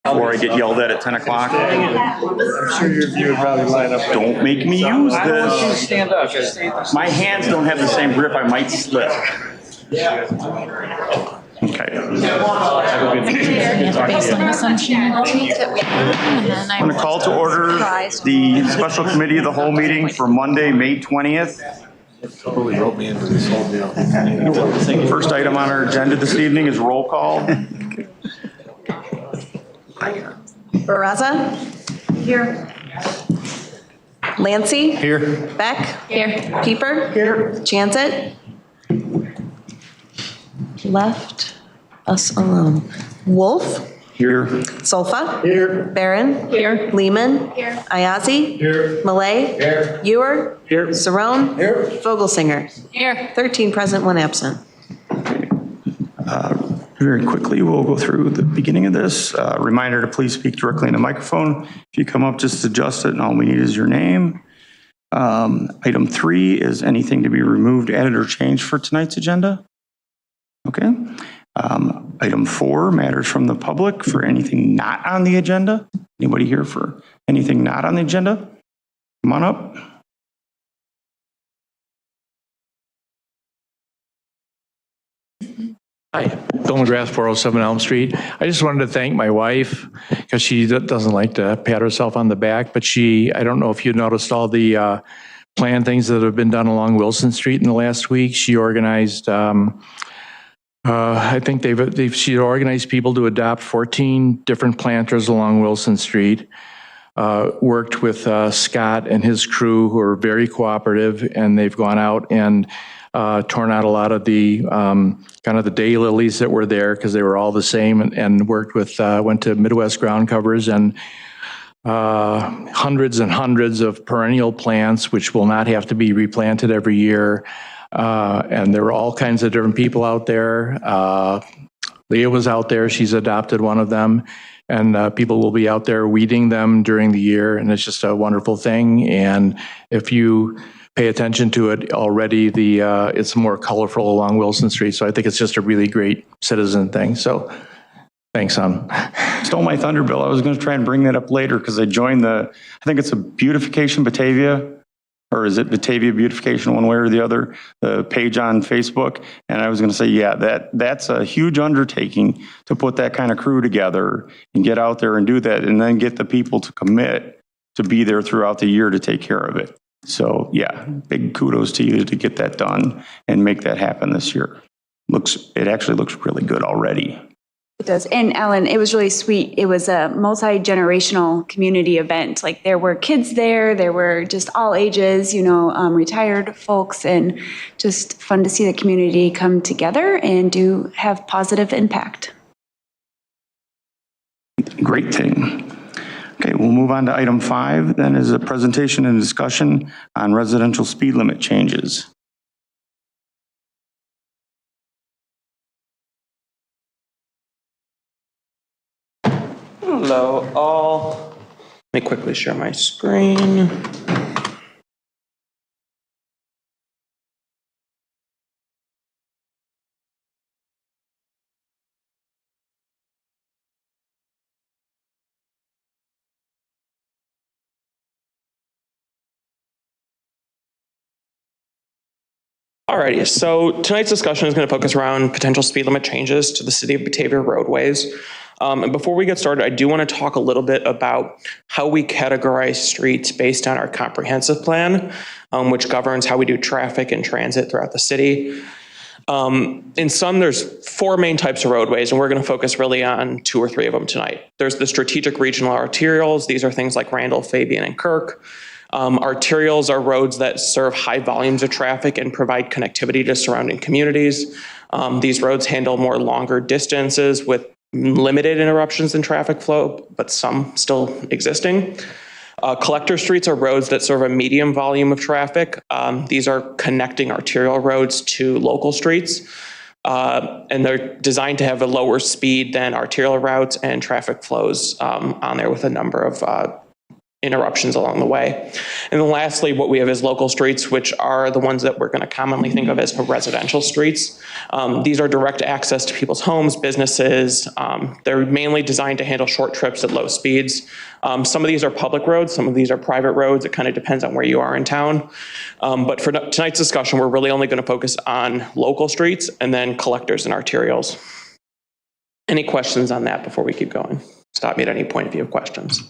before I get yelled at 10 o'clock. I'm sure your view would probably line up. Don't make me use I don't want you to this. stand up. My hands don't have the same grip. I might slip. Okay. Based on the assumption that we and then I'm going to call to order the special committee of the whole meeting for Monday, May 20th. Totally wrote me into this whole deal. First item on our agenda this evening is roll call. Baraza? Here. Lancy? Here. Beck? Here. Pieper? Here. Chancet? Left us alone. Wolf? Here. Solfa? Here. Barron? Here. Lehman? Here. Ayazi? Here. Malay? Here. Ewer? Here. Saron? Here. Vogelsinger? Here. 13 present, 1 absent. Very quickly, we'll go through the beginning of this. Reminder to please speak directly in the microphone. If you come up, just adjust it, and all we need is your name. Item 3 is anything to be removed, added, or changed for tonight's agenda. Okay. Item 4, matters from the public for anything not on the agenda. Anybody here for anything not on the agenda? Come on up. Hi, Bill McGrath, 407 Elm Street. I just wanted to thank my wife because she doesn't like to pat herself on the back, but I don't know if you noticed all the plan things that have been done along Wilson Street in the last week. She organized, I think she organized people to adopt 14 different planters along Wilson Street. Worked with Scott and his crew, who are very cooperative, and they've gone out and torn out a lot of the kind of the daylilies that were there because they were all the same, and worked with, went to Midwest Ground Covers and hundreds and hundreds of perennial plants, which will not have to be replanted every year. And there were all kinds of different people out there. Leah was out there. She's adopted one of them. And people will be out there weeding them during the year. And it's just a wonderful thing. And if you pay attention to it already, it's more colorful along Wilson Street. So I think it's just a really great citizen thing. So thanks, son. Stole my thunder, Bill. I was going to try and bring that up later because I joined I think it's a Beautification Batavia, or is it Batavia Beautification, one way or the other, the page on Facebook. And I was going to say, yeah, that's a huge undertaking to put that kind of crew together and get out there and do that, and then get the people to commit to be there throughout the year to take care of it. So yeah, big kudos to you to get that done and make that happen this year. It actually looks really good already. It does. And Alan, it was really sweet. It was a multi-generational community event. Like, there were kids there were just all ages, retired folks, and just fun to see the community come together and do have positive impact. Great thing. Okay, we'll move on to item 5, then, is a presentation and discussion on residential speed limit changes. Hello all. Let me quickly share my screen. Alrighty, so tonight's discussion is going to focus around potential speed limit changes to the City of Batavia roadways. And before we get started, I do want to talk a little bit about how we categorize streets based on our comprehensive plan, which governs how we do traffic and transit throughout the city. In sum, there's 4 main types of roadways, and we're going to focus really on 2 or 3 of them tonight. There's the strategic regional arterials. These are things like Randall, Fabian, and Kirk. Arterials are roads that serve high volumes of traffic and provide connectivity to surrounding communities. These roads handle more longer distances with limited interruptions in traffic flow, but some still existing. Collector streets are roads that serve a medium volume of traffic. These are connecting arterial roads to local streets, and they're designed to have a lower speed than arterial routes, and traffic flows on there with a number of interruptions along the way. And then lastly, what we have is local streets, which are the ones that we're going to commonly think of as residential streets. These are direct access to people's homes, businesses. They're mainly designed to handle short trips at low speeds. Some of these are public roads, some of these are private roads. It kind of depends on where you are in town. But for tonight's discussion, we're really only going to focus on local streets and then collectors and arterials. Any questions on that before we keep going? Stop me at any point if you have questions.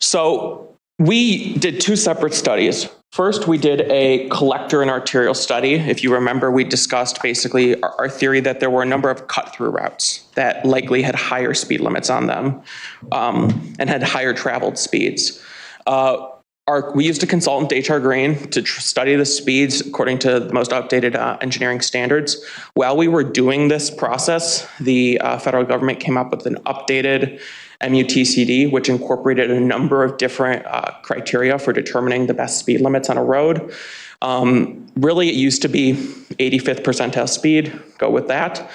So we did two separate studies. First, we did a collector and arterial study. If you remember, we discussed basically our theory that there were a number of cut-through routes that likely had higher speed limits on them and had higher traveled speeds. We used a consultant, HR Green, to study the speeds according to the most updated engineering standards. While we were doing this process, the federal government came up with an updated MUTCD, which incorporated a number of different criteria for determining the best speed limits on a road. Really, it used to be 85th percentile speed, go with that.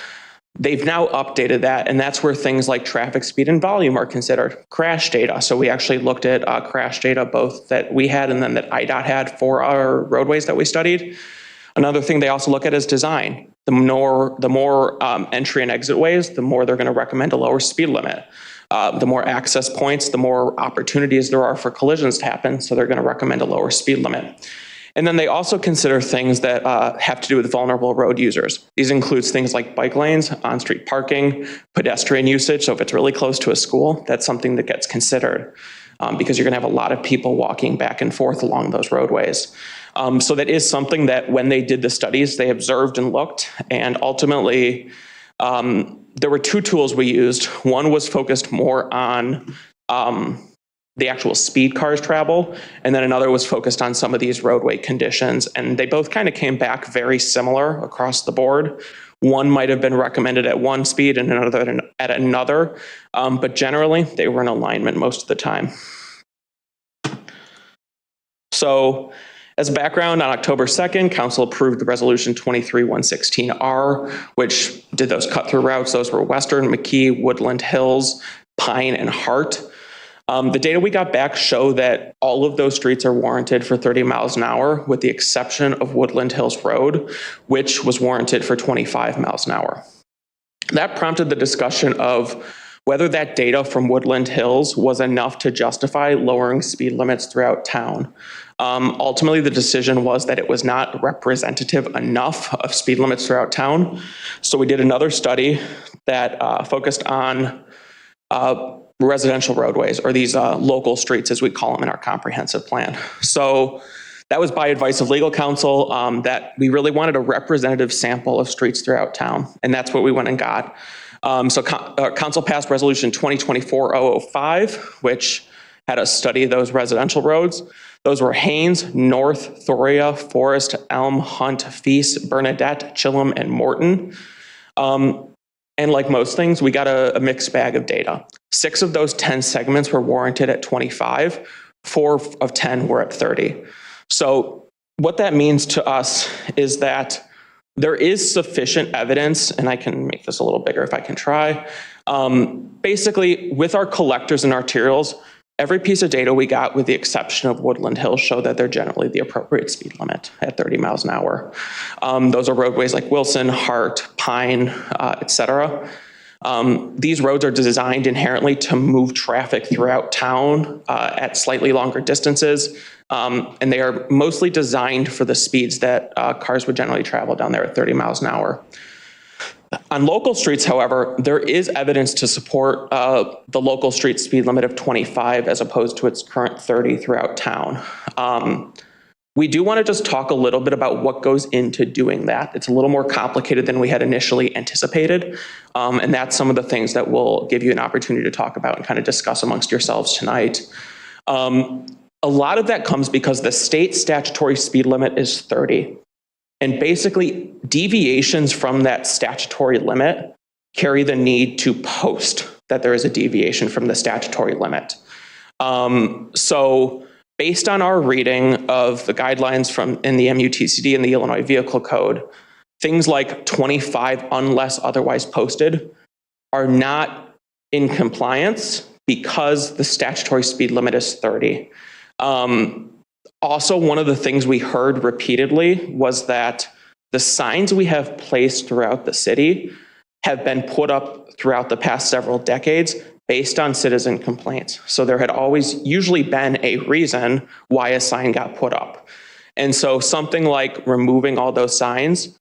They've now updated that, and that's where things like traffic speed and volume are considered. Crash data, so we actually looked at crash data both that we had and then that IDOT had for our roadways that we studied. Another thing they also look at is design. The more entry and exit ways, the more they're going to recommend a lower speed limit. The more access points, the more opportunities there are for collisions to happen, so they're going to recommend a lower speed limit. And then they also consider things that have to do with vulnerable road users. These includes things like bike lanes, on-street parking, pedestrian usage. So if it's really close to a school, that's something that gets considered because you're going to have a lot of people walking back and forth along those roadways. So that is something that when they did the studies, they observed and looked, and ultimately there were two tools we used. One was focused more on the actual speed cars travel, and then another was focused on some of these roadway conditions, and they both kind of came back very similar across the board. One might have been recommended at one speed and another at another, but generally they were in alignment most of the time. So as background, on October 2nd, Council approved the Resolution 23-116R, which did those cut-through routes. Those were Western, McKee, Woodland Hills, Pine, and Hart. The data we got back show that all of those streets are warranted for 30 miles an hour, with the exception of Woodland Hills Road, which was warranted for 25 miles an hour. That prompted the discussion of whether that data from Woodland Hills was enough to justify lowering speed limits throughout town. Ultimately, the decision was that it was not representative enough of speed limits throughout town. So we did another study that focused on residential roadways, or these local streets as we call them in our comprehensive plan. So that was by advice of legal counsel that we really wanted a representative sample of streets throughout town, and that's what we went and got. Council passed Resolution 2024-005, which had us study those residential roads. Those were Haynes, North, Thoria, Forest, Elm, Hunt, Feast, Bernadette, Chilham, and Morton. And like most things, we got a mixed bag of data. 6 of those 10 segments were warranted at 25, 4 of 10 were at 30. So what that means to us is that there is sufficient evidence, and I can make this a little bigger if I can try. Basically, with our collectors and arterials, every piece of data we got, with the exception of Woodland Hills, show that they're generally the appropriate speed limit at 30 miles an hour. Those are roadways like Wilson, Hart, Pine, et cetera. These roads are designed inherently to move traffic throughout town at slightly longer distances, and they are mostly designed for the speeds that cars would generally travel down there at 30 miles an hour. On local streets, however, there is evidence to support the local street speed limit of 25 as opposed to its current 30 throughout town. We do want to just talk a little bit about what goes into doing that. It's a little more complicated than we had initially anticipated, and that's some of the things that we'll give you an opportunity to talk about and kind of discuss amongst yourselves tonight. A lot of that comes because the state statutory speed limit is 30. And basically, deviations from that statutory limit carry the need to post that there is a deviation from the statutory limit. So based on our reading of the guidelines from in the MUTCD and the Illinois Vehicle Code, things like 25 unless otherwise posted are not in compliance because the statutory speed limit is 30. Also, one of the things we heard repeatedly was that the signs we have placed throughout the city have been put up throughout the past several decades based on citizen complaints. So there had always usually been a reason why a sign got put up. And so something like removing all those signs,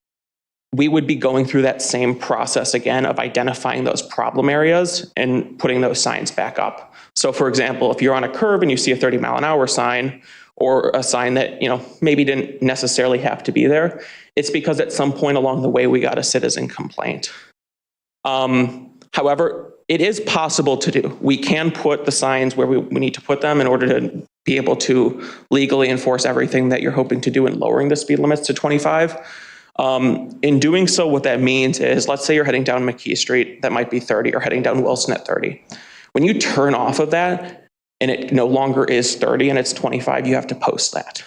we would be going through that same process again of identifying those problem areas and putting those signs back up. So for example, if you're on a curve and you see a 30-mile-an-hour sign, or a sign that, maybe didn't necessarily have to be there, it's because at some point along the way we got a citizen complaint. However, it is possible to do. We can put the signs where we need to put them in order to be able to legally enforce everything that you're hoping to do in lowering the speed limits to 25. In doing so, what that means is, let's say you're heading down McKee Street, that might be 30, or heading down Wilson at 30. When you turn off of that, and it no longer is 30 and it's 25, you have to post that.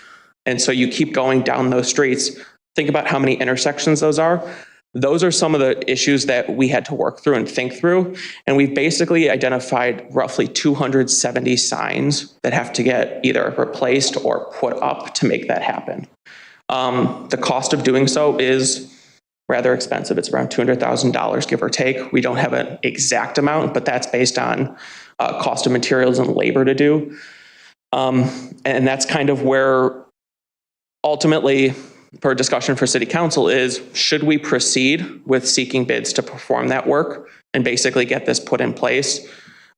And so you keep going down those streets. Think about how many intersections those are. Those are some of the issues that we had to work through and think through. And we've basically identified roughly 270 signs that have to get either replaced or put up to make that happen. The cost of doing so is rather expensive. It's around $200,000, give or take. We don't have an exact amount, but that's based on cost of materials and labor to do. And that's kind of where ultimately, for a discussion for City Council is, should we proceed with seeking bids to perform that work and basically get this put in place?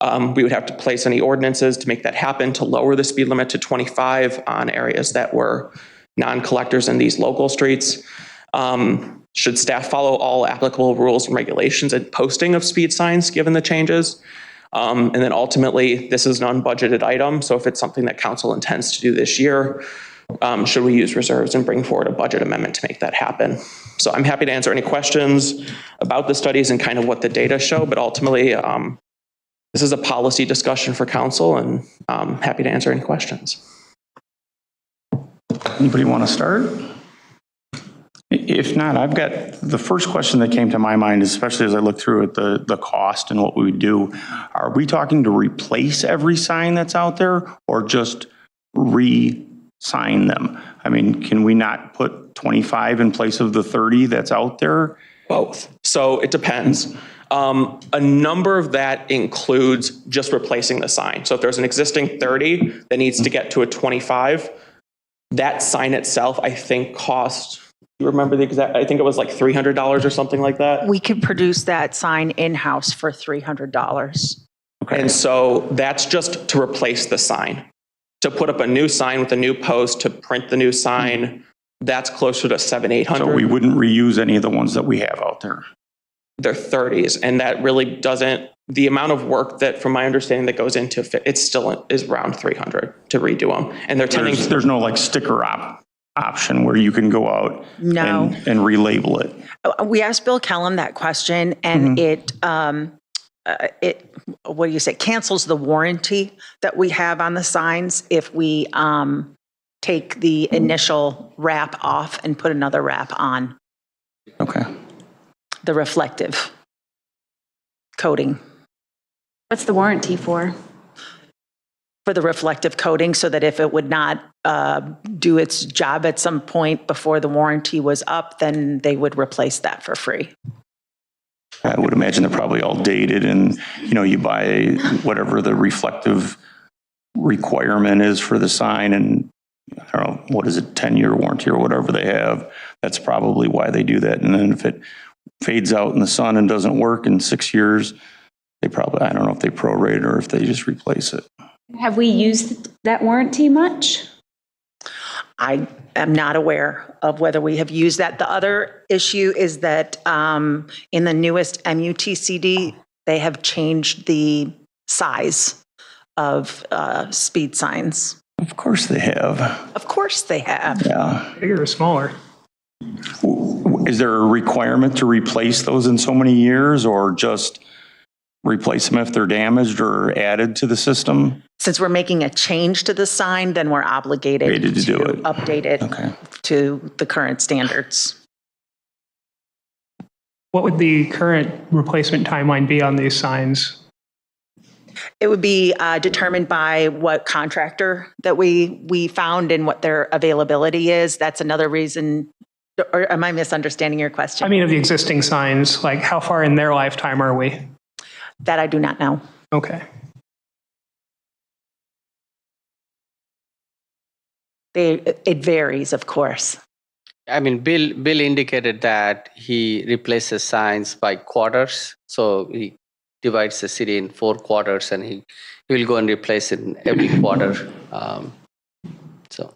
We would have to place any ordinances to make that happen, to lower the speed limit to 25 on areas that were non-collectors in these local streets. Should staff follow all applicable rules and regulations and posting of speed signs given the changes? And then ultimately, this is an unbudgeted item. So if it's something that council intends to do this year, should we use reserves and bring forward a budget amendment to make that happen? So I'm happy to answer any questions about the studies and kind of what the data show, but ultimately, this is a policy discussion for council, and I'm happy to answer any questions. Anybody want to start? If not, I've got the first question that came to my mind, especially as I look through at the cost and what we would do. Are we talking to replace every sign that's out there or just re-sign them? I mean, can we not put 25 in place of the 30 that's out there? Both. So it depends. A number of that includes just replacing the sign. So if there's an existing 30 that needs to get to a 25, that sign itself, I think, cost, you remember the exact, I think it was like $300 or something like that. We could produce that sign in-house for $300. Okay. And so that's just to replace the sign. To put up a new sign with a new post, to print the new sign, that's closer to $700-800. So we wouldn't reuse any of the ones that we have out there. They're 30s, and that really doesn't, the amount of work that, from my understanding, that goes into it still is around $300 to redo them. And they're tending to, There's no like sticker option where you can go out No. and relabel it. We asked Bill Kellum that question, and it what do you say, cancels the warranty that we have on the signs if we take the initial wrap off and put another wrap on, Okay. the reflective coating. What's the warranty for? For the reflective coating, so that if it would not do its job at some point before the warranty was up, then they would replace that for free. I would imagine they're probably all dated and, you buy whatever the reflective requirement is for the sign and, I don't know, what is it, 10-year warranty or whatever they have. That's probably why they do that. And then if it fades out in the sun and doesn't work in 6 years, they probably, I don't know if they prorate or if they just replace it. Have we used that warranty much? I am not aware of whether we have used that. The other issue is that in the newest MUTCD, they have changed the size of speed signs. Of course they have. Of course they have. Yeah. Bigger or smaller? Is there a requirement to replace those in so many years or just replace them if they're damaged or added to the system? Since we're making a change to the sign, then we're obligated To do it. update it Okay. to the current standards. What would the current replacement timeline be on these signs? It would be determined by what contractor that we found and what their availability is. That's another reason, or am I misunderstanding your question? I mean, of the existing signs, like how far in their lifetime are we? That I do not know. Okay. It varies, of course. I mean, Bill indicated that he replaces signs by quarters. So he divides the city in 4 quarters, and he will go and replace it in every quarter. So.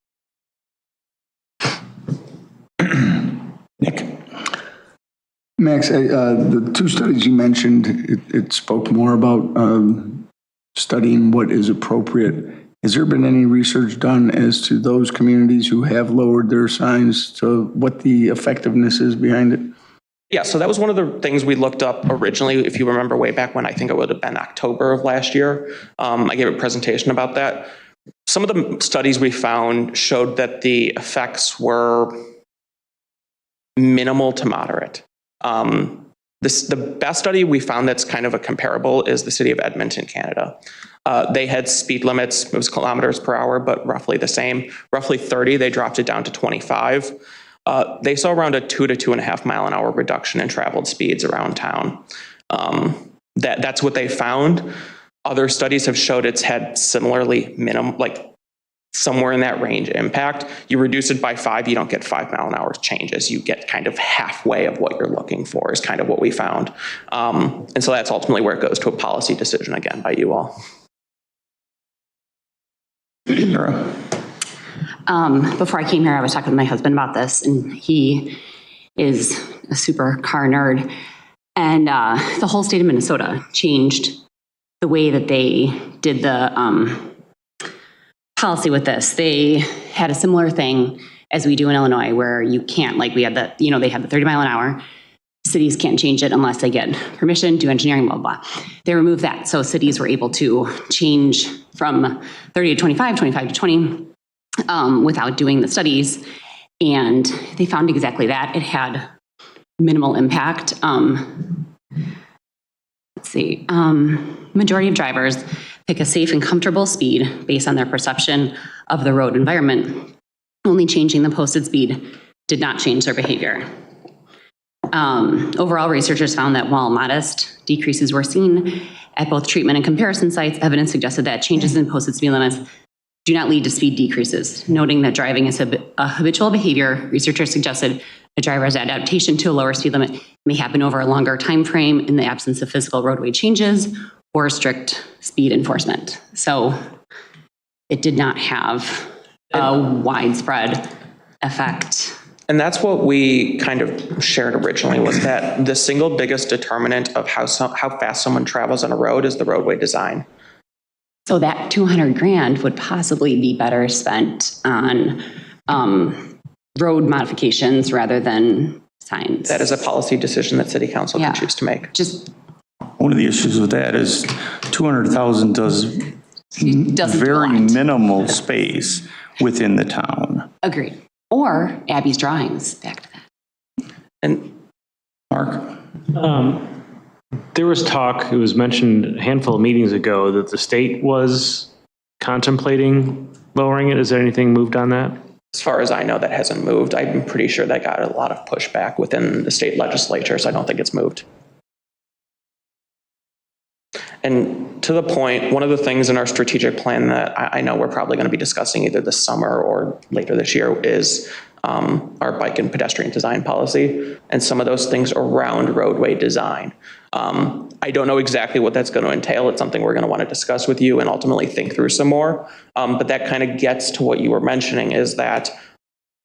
Nick? Max, the 2 studies you mentioned, it spoke more about studying what is appropriate. Has there been any research done as to those communities who have lowered their signs, to what the effectiveness is behind it? Yeah, so that was one of the things we looked up originally, if you remember way back when, I think it would have been October of last year. I gave a presentation about that. Some of the studies we found showed that the effects were minimal to moderate. The best study we found that's kind of a comparable is the city of Edmonton, Canada. They had speed limits, it was kilometers per hour, but roughly the same. Roughly 30, they dropped it down to 25. They saw around a 2 to 2.5 mile an hour reduction in traveled speeds around town. That's what they found. Other studies have showed it's had similarly minimum, like somewhere in that range impact. You reduce it by 5, you don't get 5 mile an hour changes. You get kind of halfway of what you're looking for is kind of what we found. And so that's ultimately where it goes to a policy decision again by you all. Before I came here, I was talking with my husband about this, and he is a super car nerd. And the whole state of Minnesota changed the way that they did the policy with this. They had a similar thing as we do in Illinois, where you can't, like we had the, they had the 30 mile an hour. Cities can't change it unless they get permission, do engineering, blah, blah. They removed that. So cities were able to change from 30 to 25, 25 to 20 without doing the studies. And they found exactly that. It had minimal impact. Let's see. Majority of drivers pick a safe and comfortable speed based on their perception of the road environment. Only changing the posted speed did not change their behavior. Overall, researchers found that while modest decreases were seen at both treatment and comparison sites, evidence suggested that changes in posted speed limits do not lead to speed decreases. Noting that driving is a habitual behavior, researchers suggested a driver's adaptation to a lower speed limit may happen over a longer time frame in the absence of physical roadway changes or strict speed enforcement. So it did not have a widespread effect. And that's what we kind of shared originally, was that the single biggest determinant of how fast someone travels on a road is the roadway design. So that $200,000 would possibly be better spent on road modifications rather than signs. That is a policy decision that City Council can choose to make. Just one of the issues with that is 200,000 does very minimal space within the town. Agreed. Or Abby's drawings, back to that. And Mark? There was talk, it was mentioned a handful of meetings ago, that the state was contemplating lowering it. Is there anything moved on that? As far as I know, that hasn't moved. I'm pretty sure that got a lot of pushback within the state legislature, so I don't think it's moved. And to the point, one of the things in our strategic plan that I know we're probably going to be discussing either this summer or later this year is our bike and pedestrian design policy and some of those things around roadway design. I don't know exactly what that's going to entail. It's something we're going to want to discuss with you and ultimately think through some more. But that kind of gets to what you were mentioning, is that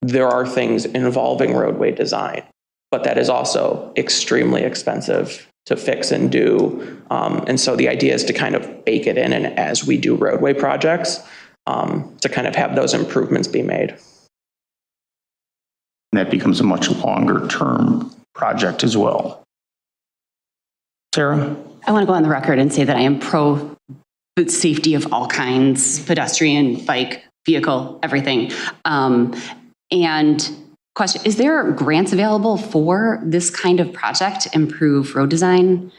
there are things involving roadway design, but that is also extremely expensive to fix and do. And so the idea is to kind of bake it in, and as we do roadway projects, to kind of have those improvements be made. And that becomes a much longer term project as well. Sarah? I want to go on the record and say that I am pro safety of all kinds, pedestrian, bike, vehicle, everything. And question, is there grants available for this kind of project, improve road design?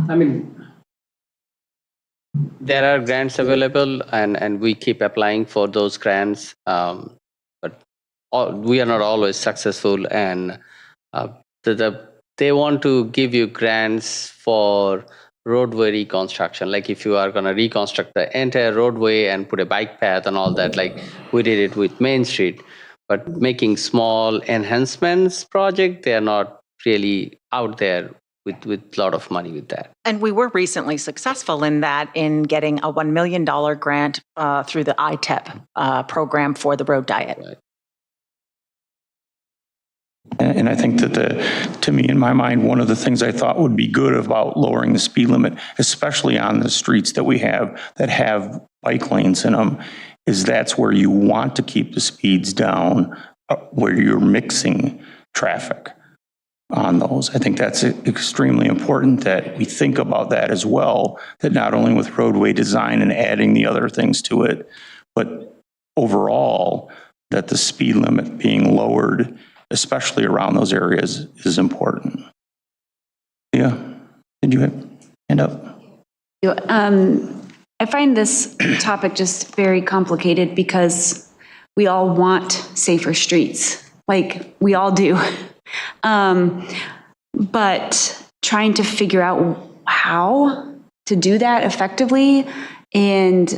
I mean, there are grants available, and we keep applying for those grants, but we are not always successful. And they want to give you grants for roadway reconstruction. Like if you are going to reconstruct the entire roadway and put a bike path and all that, like we did it with Main Street. But making small enhancements project, they are not really out there with a lot of money with that. And we were recently successful in that, in getting a $1 million grant through the ITEP program for the road diet. Right. And I think that to me, in my mind, one of the things I thought would be good about lowering the speed limit, especially on the streets that we have that have bike lanes in them, is that's where you want to keep the speeds down, where you're mixing traffic on those. I think that's extremely important that we think about that as well, that not only with roadway design and adding the other things to it, but overall, that the speed limit being lowered, especially around those areas, is important. Yeah, did you hand up? I find this topic just very complicated because we all want safer streets, like we all do. But trying to figure out how to do that effectively, and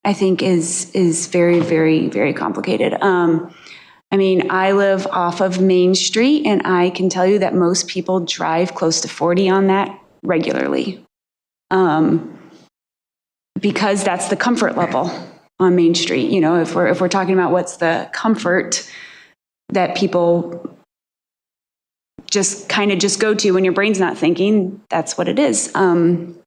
I think is very, very, very complicated. I mean, I live off of Main Street, and I can tell you that most people drive close to 40 on that regularly. Because that's the comfort level on Main Street. You know, if we're talking about what's the comfort that people just kind of just go to when your brain's not thinking, that's what it is. Even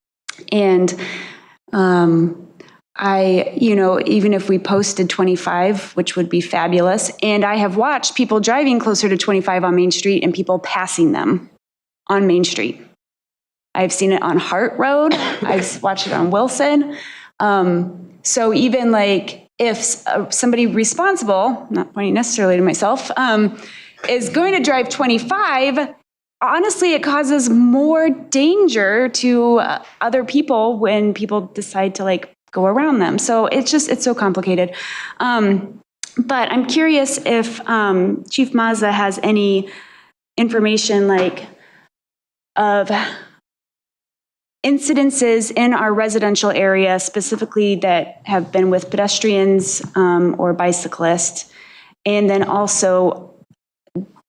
if we posted 25, which would be fabulous, and I have watched people driving closer to 25 on Main Street and people passing them on Main Street. I've seen it on Hart Road. I've watched it on Wilson. So even like if somebody responsible, not pointing necessarily to myself, is going to drive 25, honestly, it causes more danger to other people when people decide to like go around them. So it's so complicated. But I'm curious if Chief Mazza has any information like of incidences in our residential area specifically that have been with pedestrians or bicyclists, and then also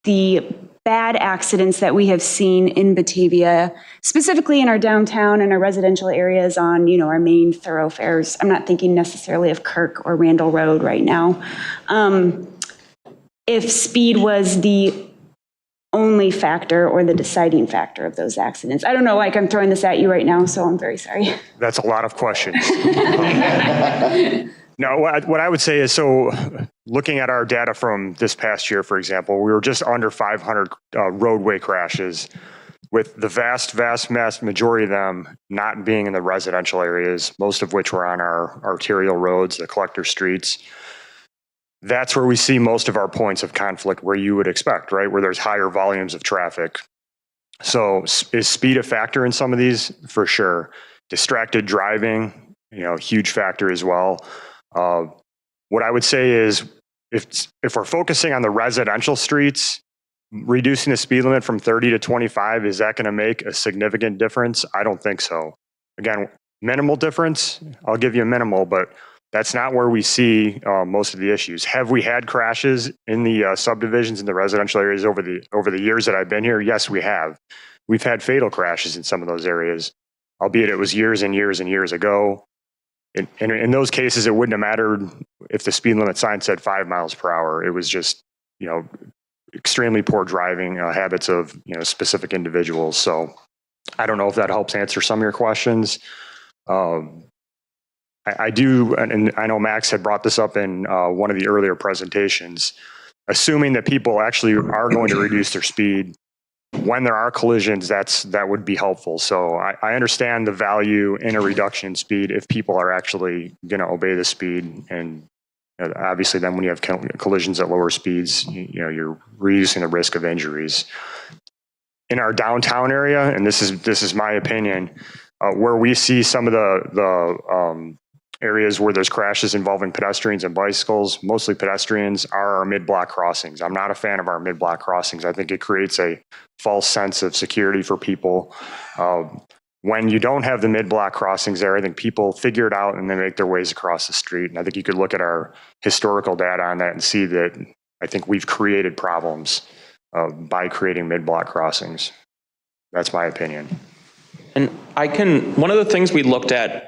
the bad accidents that we have seen in Batavia, specifically in our downtown and our residential areas on, our main thoroughfares. I'm not thinking necessarily of Kirk or Randall Road right now. If speed was the only factor or the deciding factor of those accidents. I don't know, like I'm throwing this at you right now, so I'm very sorry. That's a lot of questions. No, what I would say is, so looking at our data from this past year, for example, we were just under 500 roadway crashes, with the vast majority of them not being in the residential areas, most of which were on our arterial roads, the collector streets. That's where we see most of our points of conflict, where you would expect, right? Where there's higher volumes of traffic. So is speed a factor in some of these? For sure. Distracted driving, huge factor as well. What I would say is if we're focusing on the residential streets, reducing the speed limit from 30 to 25, is that going to make a significant difference? I don't think so. Again, minimal difference, I'll give you a minimal, but that's not where we see most of the issues. Have we had crashes in the subdivisions in the residential areas over the years that I've been here? Yes, we have. We've had fatal crashes in some of those areas, albeit it was years and years and years ago. In those cases, it wouldn't have mattered if the speed limit sign said 5 miles per hour. It was just, extremely poor driving habits of, specific individuals. So I don't know if that helps answer some of your questions. I do, and I know Max had brought this up in one of the earlier presentations, assuming that people actually are going to reduce their speed when there are collisions, that would be helpful. So I understand the value in a reduction in speed if people are actually going to obey the speed. And obviously then when you have collisions at lower speeds, you're reducing the risk of injuries. in our downtown area, and this is my opinion, where we see some of the areas where there's crashes involving pedestrians and bicycles, mostly pedestrians, are our mid-block crossings. I'm not a fan of our mid-block crossings. I think it creates a false sense of security for people. When you don't have the mid-block crossings there, I think people figure it out and they make their ways across the street. And I think you could look at our historical data on that and see that I think we've created problems by creating mid-block crossings. That's my opinion. And one of the things we looked at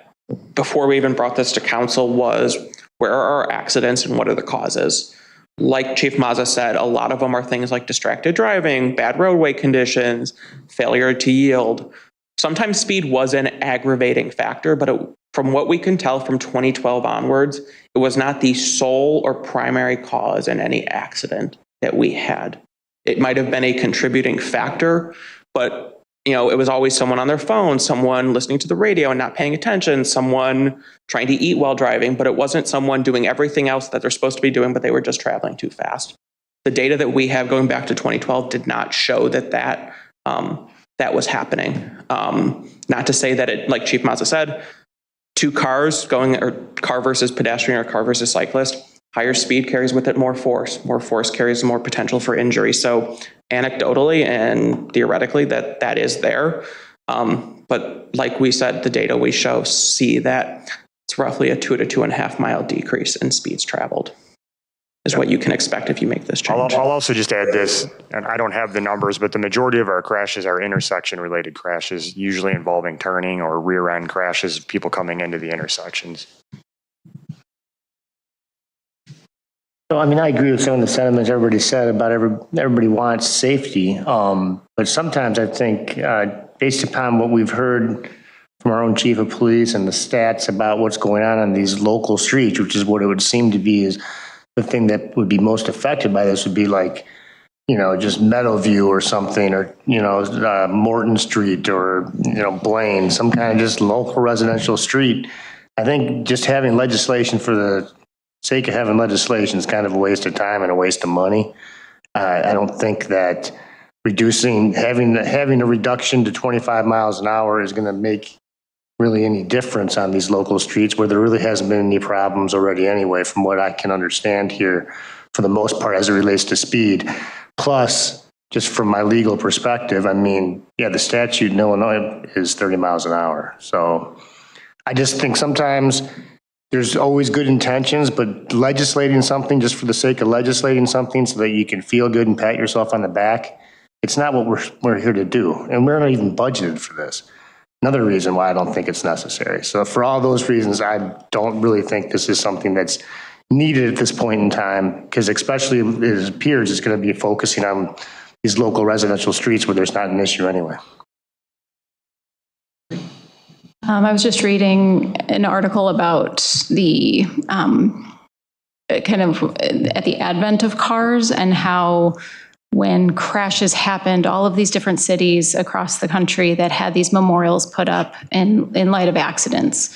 before we even brought this to council was where are our accidents and what are the causes? Like Chief Mazza said, a lot of them are things like distracted driving, bad roadway conditions, failure to yield. Sometimes speed was an aggravating factor, but from what we can tell from 2012 onwards, it was not the sole or primary cause in any accident that we had. It might have been a contributing factor, but it was always someone on their phone, someone listening to the radio and not paying attention, someone trying to eat while driving, but it wasn't someone doing everything else that they're supposed to be doing, but they were just traveling too fast. The data that we have going back to 2012 did not show that was happening. Not to say that it, like Chief Mazza said, two cars going, or car versus pedestrian or car versus cyclist, higher speed carries with it more force. More force carries more potential for injury. So anecdotally and theoretically that is there. But like we said, the data we see that it's roughly a 2 to 2.5 mile decrease in speeds traveled is what you can expect if you make this change. I'll also just add this, and I don't have the numbers, but the majority of our crashes are intersection-related crashes, usually involving turning or rear-end crashes of people coming into the intersections. So, I agree with some of the sentiments everybody said about everybody wants safety. But sometimes I think, based upon what we've heard from our own chief of police and the stats about what's going on these local streets, which is what it would seem to be is the thing that would be most affected by this would be like, just Meadowview or something, or, Morton Street or, Blaine, some kind of just local residential street. I think just having legislation for the sake of having legislation is kind of a waste of time and a waste of money. I don't think that having a reduction to 25 miles an hour is going to make really any difference on these local streets where there really hasn't been any problems already anyway, from what I can understand here, for the most part, as it relates to speed. Plus, just from my legal perspective, the statute in Illinois is 30 miles an hour. So I just think sometimes there's always good intentions, but legislating something just for the sake of legislating something so that you can feel good and pat yourself on the back, it's not what we're here to do. And we're not even budgeted for this. Another reason why I don't think it's necessary. So for all those reasons, I don't really think this is something that's needed at this point in time, because especially it appears it's going to be focusing on these local residential streets where there's not an issue anyway. I was just reading an article about the kind of at the advent of cars and how when crashes happened, all of these different cities across the country that had these memorials put up in light of accidents,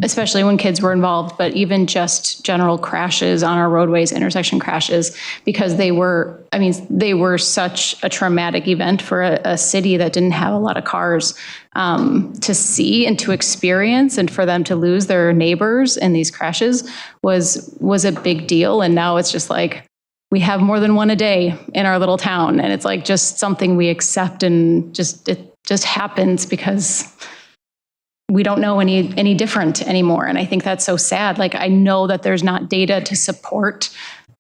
especially when kids were involved, but even just general crashes on our roadways, intersection crashes, because they were such a traumatic event for a city that didn't have a lot of cars to see and to experience, and for them to lose their neighbors in these crashes was a big deal. And now it's just like, we have more than one a day in our little town. And it's like just something we accept, and it just happens because we don't know any different anymore. And I think that's so sad. Like, I know that there's not data to support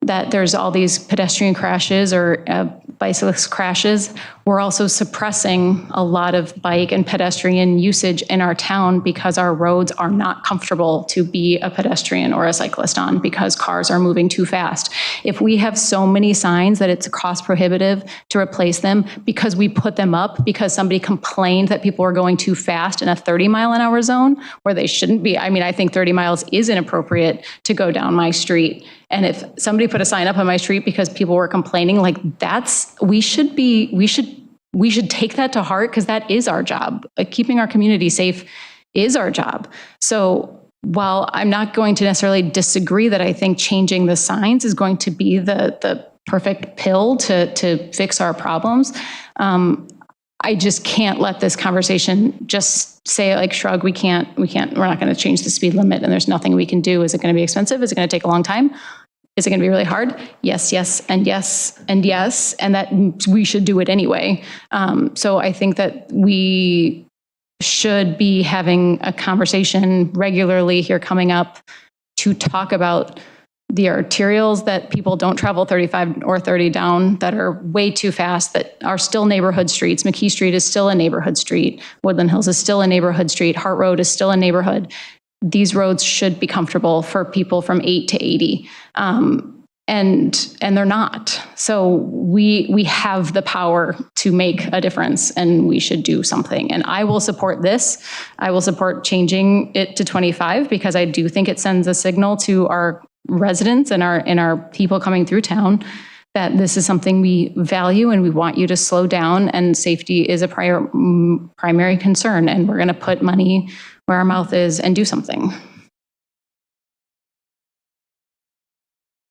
that there's all these pedestrian crashes or bicyclist crashes. We're also suppressing a lot of bike and pedestrian usage in our town because our roads are not comfortable to be a pedestrian or a cyclist on, because cars are moving too fast. If we have so many signs that it's cost prohibitive to replace them because we put them up because somebody complained that people were going too fast in a 30-mile-an-hour zone where they shouldn't be. I think 30 miles is inappropriate to go down my street. And if somebody put a sign up on my street because people were complaining, like, we should take that to heart, because that is our job. Like, keeping our community safe is our job. So while I'm not going to necessarily disagree that I think changing the signs is going to be the perfect pill to fix our problems. I just can't let this conversation just say, like, shrug, we're not going to change the speed limit and there's nothing we can do. Is it going to be expensive? Is it going to take a long time? Is it going to be really hard? Yes, yes, and yes, and yes, and that we should do it anyway. So I think that we should be having a conversation regularly here coming up to talk about the arterials that people don't travel 35 or 30 down, that are way too fast, that are still neighborhood streets. McKee Street is still a neighborhood street. Woodland Hills is still a neighborhood street. Hart Road is still a neighborhood. These roads should be comfortable for people from 8 to 80. And they're not. So we have the power to make a difference, and we should do something. And I will support this. I will support changing it to 25 because I do think it sends a signal to our residents and our people coming through town that this is something we value and we want you to slow down, and safety is a primary concern, and we're going to put money where our mouth is and do something.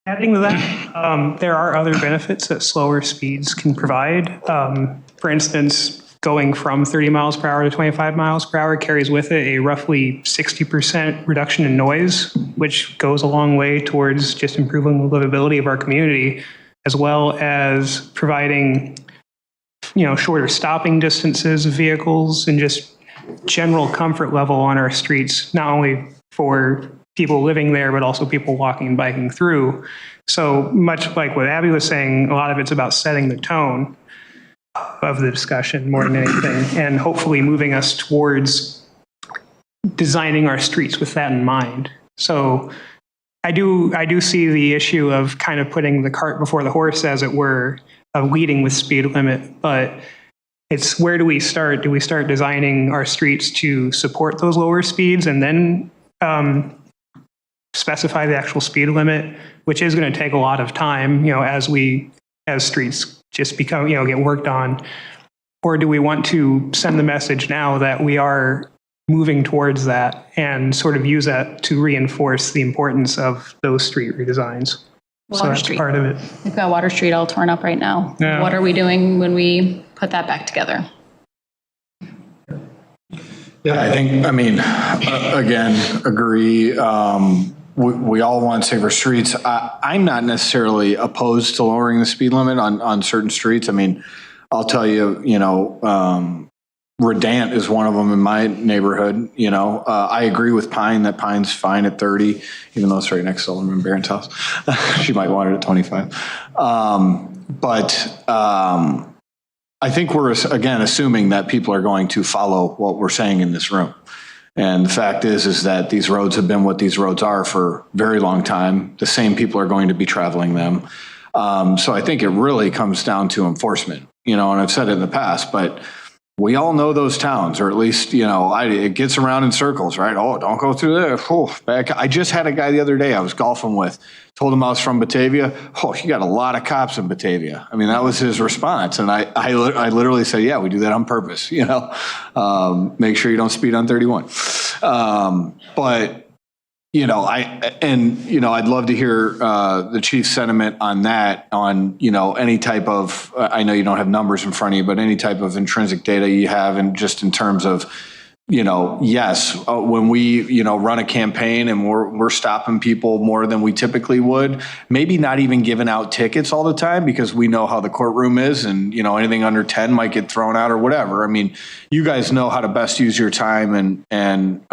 Adding to that, there are other benefits that slower speeds can provide. For instance, going from 30 miles per hour to 25 miles per hour carries with it a roughly 60% reduction in noise, which goes a long way towards just improving the livability of our community, as well as providing, shorter stopping distances of vehicles and just general comfort level on our streets, not only for people living there, but also people walking and biking through. So much like what Abby was saying, a lot of it's about setting the tone of the discussion more than anything, and hopefully moving us towards designing our streets with that in mind. So I do see the issue of kind of putting the cart before the horse, as it were, of leading with speed limit, but it's where do we start? Do we start designing our streets to support those lower speeds and then specify the actual speed limit, which is going to take a lot of time, as streets just become, get worked on? Or do we want to send the message now that we are moving towards that and sort of use that to reinforce the importance of those street redesigns? So that's part of it. We've got Water Street all torn up right now. Yeah. What are we doing when we put that back together? Yeah, again, agree. We all want safer streets. I'm not necessarily opposed to lowering the speed limit on certain streets. I mean, I'll tell you, Redant is one of them in my neighborhood. I agree with Pine that Pine's fine at 30, even though it's right next to Alderman Barron's house. She might want it at 25. I think we're, again, assuming that people are going to follow what we're saying in this room. And the fact is that these roads have been what these roads are for a very long time. The same people are going to be traveling them. So I think it really comes down to enforcement, and I've said it in the past, but we all know those towns, or at least, it gets around in circles, right? Oh, don't go through there. I just had a guy the other day I was golfing with, told him I was from Batavia. Oh, you got a lot of cops in Batavia. I mean, that was his response. And I literally said, yeah, we do that on purpose, make sure you don't speed on 31. I'd love to hear the chief's sentiment on that, on, any type of, I know you don't have numbers in front of you, but any type of intrinsic data you have, and just in terms of, yes, when we, run a campaign and we're stopping people more than we typically would, maybe not even giving out tickets all the time because we know how the courtroom is, and, anything under 10 might get thrown out or whatever. I mean, you guys know how to best use your time and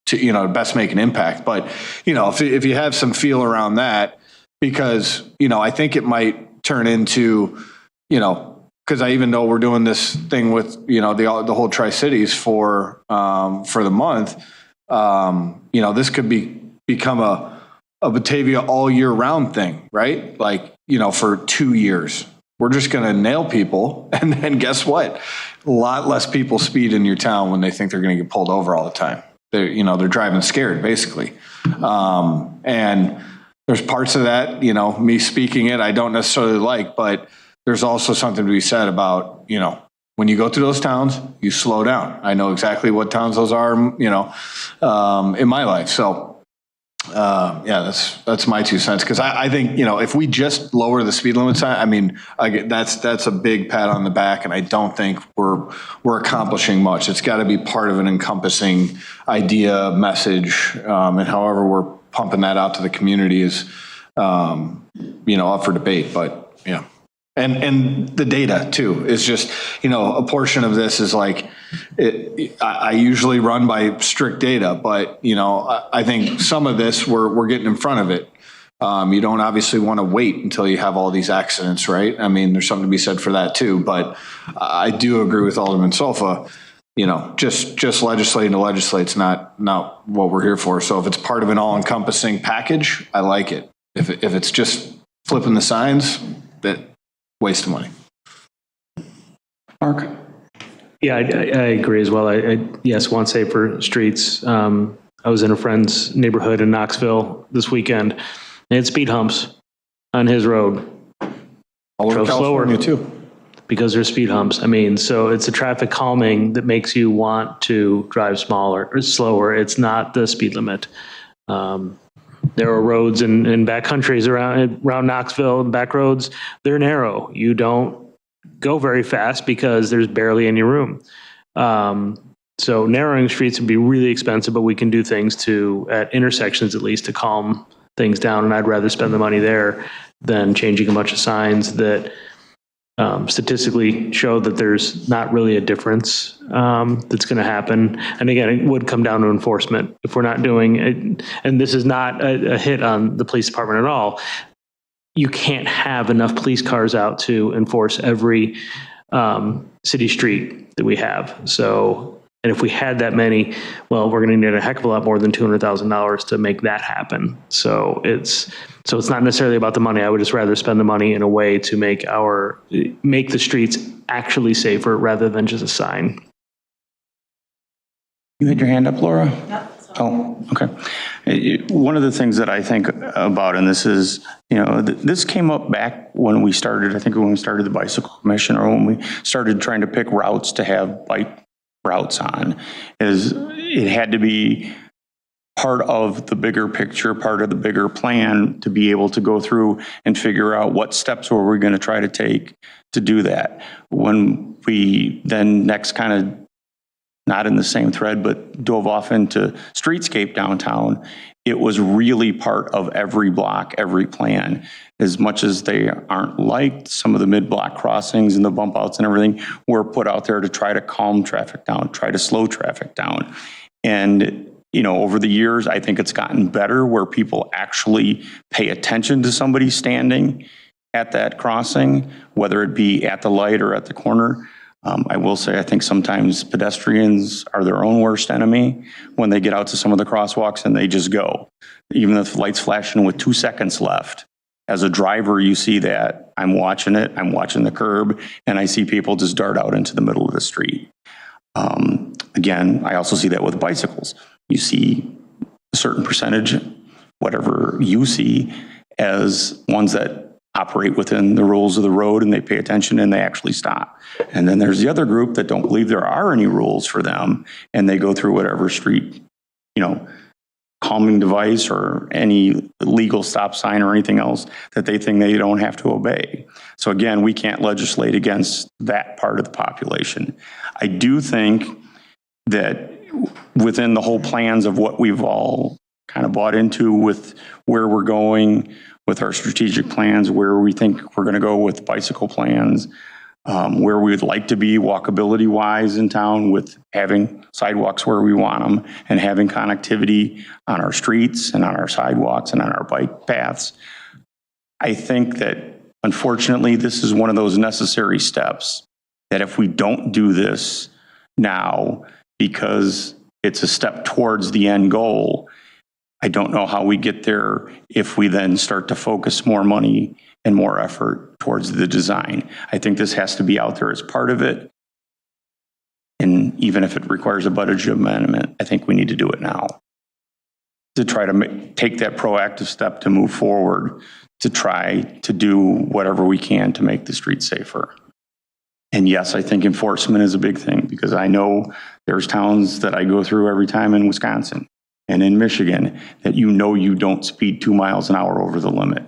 to, best make an impact. But, if you have some feel around that, because, I think it might turn into, because I even know we're doing this thing with, the whole Tri-Cities for the month, this could become a Batavia all year round thing, right? Like, for 2 years, we're just going to nail people. And then guess what? A lot less people speed in your town when they think they're going to get pulled over all the time. They're driving scared, basically. And there's parts of that, me speaking it, I don't necessarily like, but there's also something to be said about, when you go through those towns, you slow down. I know exactly what towns those are, in my life. So Yeah, that's my 2 cents. Because I think, if we just lower the speed limit sign, I mean, that's a big pat on the back, and I don't think we're accomplishing much. It's got to be part of an encompassing idea, message, and however we're pumping that out to the community is, up for debate. But yeah. And the data too is just, a portion of this is like, I usually run by strict data, but, I think some of this, we're getting in front of it. You don't obviously want to wait until you have all these accidents, right? I mean, there's something to be said for that too, but I do agree with Alderman Sofa, just legislating to legislate is not what we're here for. So if it's part of an all-encompassing package, I like it. If it's just flipping the signs, that waste of money. Mark? Yeah, I agree as well. Yes, want safer streets. I was in a friend's neighborhood in Knoxville this weekend. They had speed humps on his road. All over California too. Because there's speed humps. I mean, so it's a traffic calming that makes you want to drive smaller or slower. It's not the speed limit. There are roads in backcountries around Knoxville, back roads, they're narrow. You don't go very fast because there's barely any room. So narrowing streets would be really expensive, but we can do things at intersections at least, to calm things down. And I'd rather spend the money there than changing a bunch of signs that statistically show that there's not really a difference that's going to happen. And again, it would come down to enforcement. If we're not doing it, and this is not a hit on the police department at all, you can't have enough police cars out to enforce every city street that we have. So, and if we had that many, well, we're going to need a heck of a lot more than $200,000 to make that happen. So it's not necessarily about the money. I would just rather spend the money in a way to make the streets actually safer rather than just a sign. You had your hand up, Laura? Oh, okay. One of the things that I think about, and this is, this came up back when we started, I think when we started the bicycle commission, or when we started trying to pick routes to have bike routes on, is it had to be part of the bigger picture, part of the bigger plan to be able to go through and figure out what steps were we going to try to take to do that. When we then next kind of, not in the same thread, but dove off into streetscape downtown, it was really part of every block, every plan. As much as they aren't liked, some of the mid-block crossings and the bump outs and everything were put out there to try to calm traffic down, try to slow traffic down. And over the years, I think it's gotten better where people actually pay attention to somebody standing at that crossing, whether it be at the light or at the corner. I will say, I think sometimes pedestrians are their own worst enemy when they get out to some of the crosswalks and they just go. Even if the light's flashing with 2 seconds left, as a driver, you see that. I'm watching it, I'm watching the curb, and I see people just dart out into the middle of the street. Again, I also see that with bicycles. You see a certain percentage, whatever you see, as ones that operate within the rules of the road and they pay attention and they actually stop. And then there's the other group that don't believe there are any rules for them and they go through whatever street, calming device or any legal stop sign or anything else that they think they don't have to obey. So again, we can't legislate against that part of the population. I do think that within the whole plans of what we've all kind of bought into with where we're going with our strategic plans, where we think we're going to go with bicycle plans, where we would like to be walkability wise in town with having sidewalks where we want them and having connectivity on our streets and on our sidewalks and on our bike paths. I think that unfortunately, this is one of those necessary steps that if we don't do this now, because it's a step towards the end goal, I don't know how we get there if we then start to focus more money and more effort towards the design. I think this has to be out there as part of it. And even if it requires a budget amendment, I think we need to do it now to try to take that proactive step to move forward, to try to do whatever we can to make the streets safer. And yes, I think enforcement is a big thing because I know there's towns that I go through every time in Wisconsin and in Michigan that you don't speed 2 miles an hour over the limit.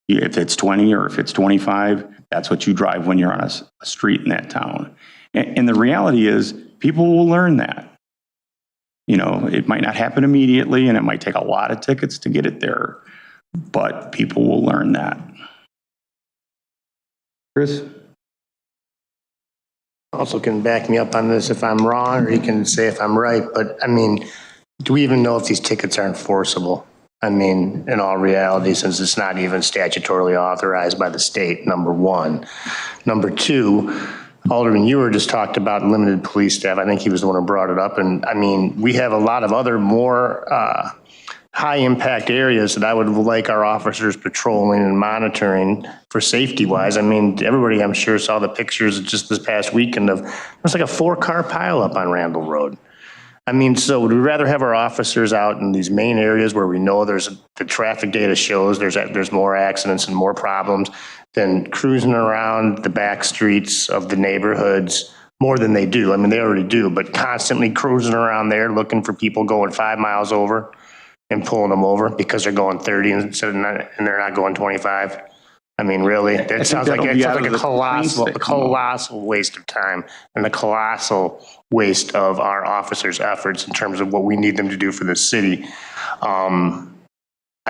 If it's 20 or if it's 25, that's what you drive when you're on a street in that town. And the reality is people will learn that. It might not happen immediately and it might take a lot of tickets to get it there, but people will learn that. Chris? Also can back me up on this if I'm wrong, or he can say if I'm right, but I mean, do we even know if these tickets are enforceable? I mean, in all reality, since it's not even statutorily authorized by the state, number one. Number two, Alderman Ewer just talked about limited police staff. I think he was the one who brought it up. And I mean, we have a lot of other more high impact areas that I would like our officers patrolling and monitoring for safety wise. I mean, everybody I'm sure saw the pictures just this past weekend of, there's like a 4-car pileup on Randall Road. I mean, so would we rather have our officers out in these main areas where we know the traffic data shows there's more accidents and more problems than cruising around the back streets of the neighborhoods more than they do? I mean, they already do, but constantly cruising around there looking for people going 5 miles over and pulling them over because they're going 30 and they're not going 25. I mean, really, that sounds like a colossal waste of time and a colossal waste of our officers' efforts in terms of what we need them to do for the city. I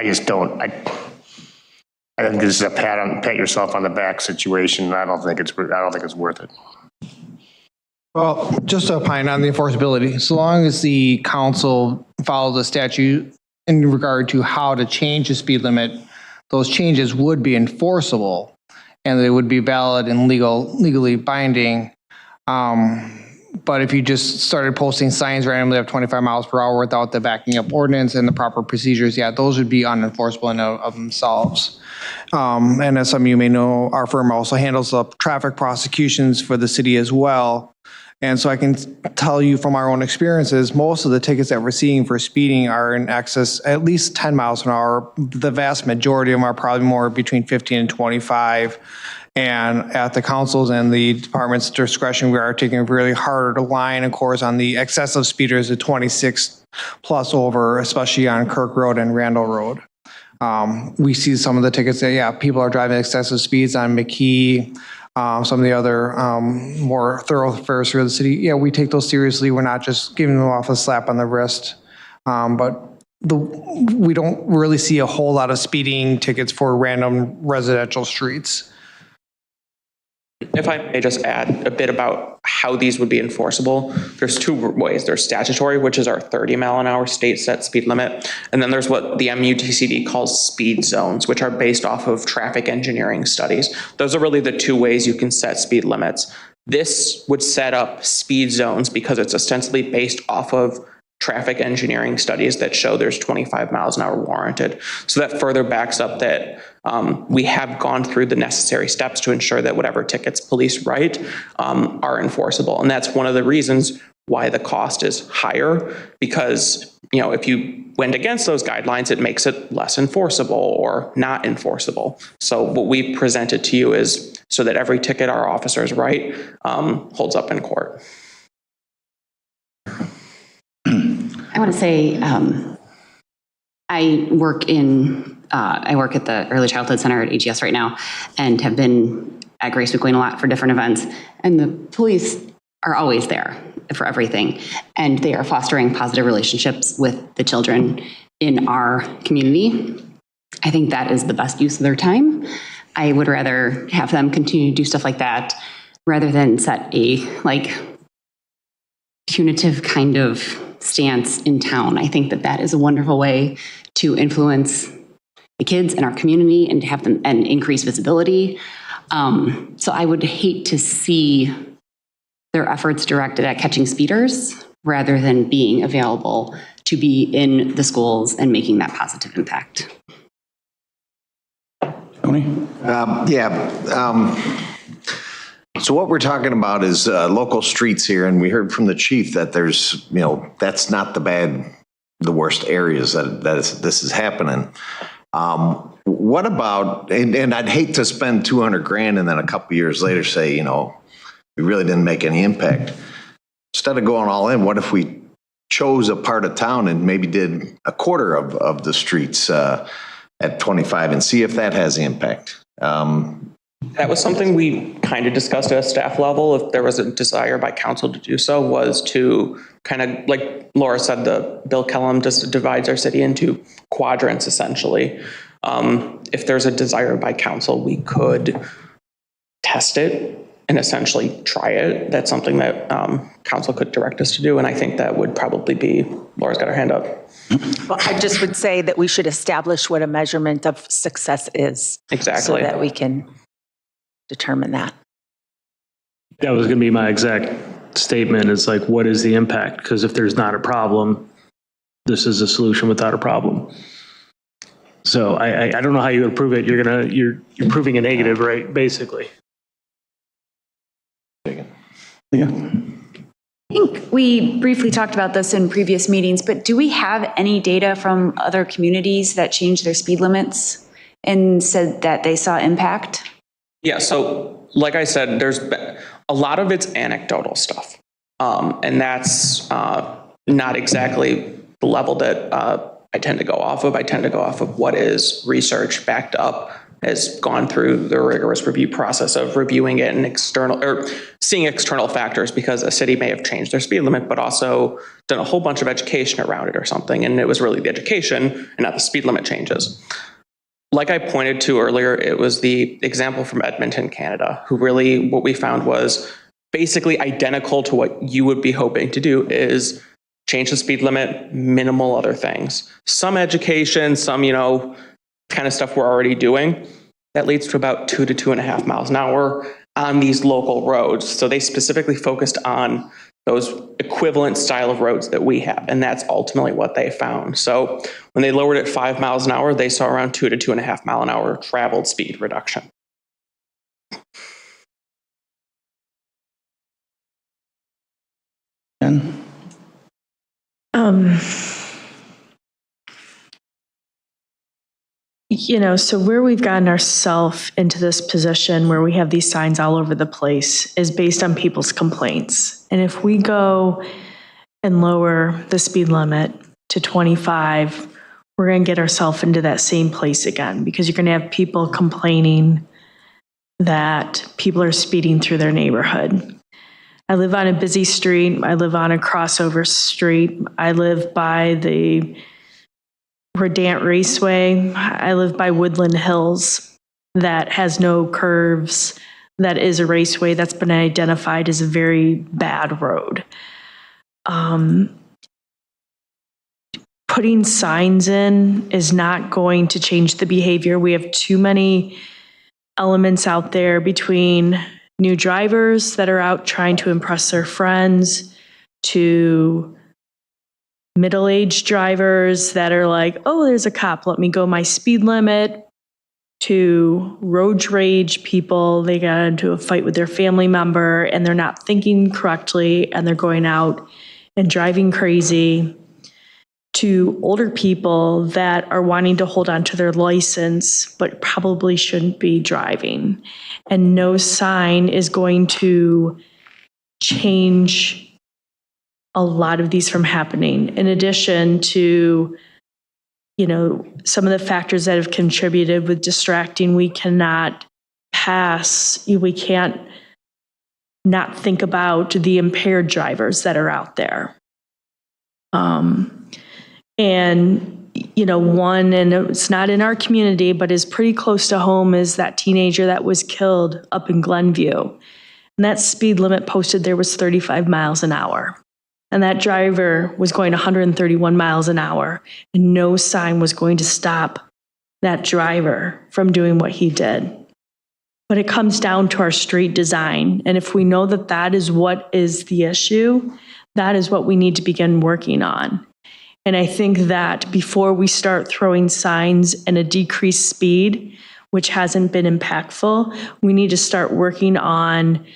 just don't. I think this is a pat yourself on the back situation. I don't think it's worth it. Well, just to opine on the enforceability, so long as the council follows the statute in regard to how to change the speed limit, those changes would be enforceable and they would be valid and legally binding. But if you just started posting signs randomly of 25 miles per hour without the backing up ordinance and the proper procedures, yeah, those would be unenforceable in of themselves. And as some of you may know, our firm also handles the traffic prosecutions for the city as well. And so I can tell you from our own experiences, most of the tickets that we're seeing for speeding are in excess at least 10 miles an hour. The vast majority of them are probably more between 15 and 25. And at the council's and the department's discretion, we are taking a really hard line, of course, on the excessive speeders at 26 plus over, especially on Kirk Road and Randall Road. We see some of the tickets that, yeah, people are driving excessive speeds on McKee, some of the other more thoroughfares through the city. Yeah, we take those seriously. We're not just giving them off a slap on the wrist. But we don't really see a whole lot of speeding tickets for random residential streets. If I may just add a bit about how these would be enforceable, there's two ways. There's statutory, which is our 30 mile an hour state set speed limit. And then there's what the MUTCD calls speed zones, which are based off of traffic engineering studies. Those are really the two ways you can set speed limits. This would set up speed zones because it's ostensibly based off of traffic engineering studies that show there's 25 miles an hour warranted. So that further backs up that we have gone through the necessary steps to ensure that whatever tickets police write are enforceable. And that's one of the reasons why the cost is higher, because if you went against those guidelines, it makes it less enforceable or not enforceable. So what we presented to you is so that every ticket our officers write holds up in court. I want to say I work at the Early Childhood Center at AGS right now and have been at Grace McQueen a lot for different events. And the police are always there for everything. And they are fostering positive relationships with the children in our community. I think that is the best use of their time. I would rather have them continue to do stuff like that rather than set a punitive kind of stance in town. I think that is a wonderful way to influence the kids in our community and to have them and increase visibility. So I would hate to see their efforts directed at catching speeders rather than being available to be in the schools and making that positive impact. Tony? So what we're talking about is local streets here, and we heard from the chief that there's, that's not the worst areas that this is happening. What about, and I'd hate to spend $200,000 and then a couple years later say, we really didn't make any impact. Instead of going all in, what if we chose a part of town and maybe did a quarter of the streets at 25 and see if that has impact. That was something we kind of discussed at a staff level. If there was a desire by council to do so, was to kind of, like Laura said, Bill Kellum just divides our city into quadrants, essentially. If there's a desire by council, we could test it and essentially try it. That's something that council could direct us to do. And I think that would probably be, Laura's got her hand up. Well, I just would say that we should establish what a measurement of success is. Exactly. So that we can determine that. That was going to be my exact statement. It's like, what is the impact? Because if there's not a problem, this is a solution without a problem. So I don't know how you would prove it. You're proving a negative, right? Basically. I think we briefly talked about this in previous meetings, but do we have any data from other communities that changed their speed limits and said that they saw impact? Yeah, so like I said, there's a lot of it's anecdotal stuff. And that's not exactly the level that I tend to go off of. I tend to go off of what is research backed up, has gone through the rigorous review process of reviewing it and seeing external factors, because a city may have changed their speed limit, but also done a whole bunch of education around it or something. And it was really the education and not the speed limit changes. Like I pointed to earlier, it was the example from Edmonton, Canada, who really, what we found was basically identical to what you would be hoping to do, is change the speed limit, minimal other things. Some education, some, kind of stuff we're already doing. That leads to about 2 to 2.5 miles an hour on these local roads. So they specifically focused on those equivalent style of roads that we have. And that's ultimately what they found. So when they lowered it 5 miles an hour, they saw around 2 to 2.5 mile an hour traveled speed reduction. So where we've gotten ourselves into this position where we have these signs all over the place is based on people's complaints. And if we go and lower the speed limit to 25, we're going to get ourselves into that same place again, because you're going to have people complaining that people are speeding through their neighborhood. I live on a busy street. I live on a crossover street. I live by the Redant Raceway. I live by Woodland Hills that has no curves. That is a raceway that's been identified as a very bad road. Putting signs in is not going to change the behavior. We have too many elements out there, between new drivers that are out trying to impress their friends, to middle-aged drivers that are like, oh, there's a cop, let me go my speed limit, to road rage people. They got into a fight with their family member and they're not thinking correctly and they're going out and driving crazy, to older people that are wanting to hold on to their license but probably shouldn't be driving. And no sign is going to change a lot of these from happening. In addition to, some of the factors that have contributed with distracting, we can't not think about the impaired drivers that are out there. One, and it's not in our community, but is pretty close to home, is that teenager that was killed up in Glenview. And that speed limit posted there was 35 miles an hour. And that driver was going 131 miles an hour, and no sign was going to stop that driver from doing what he did. But it comes down to our street design. And if we know that that is what is the issue, that is what we need to begin working on. And I think that before we start throwing signs and a decreased speed, which hasn't been impactful, we need to start working on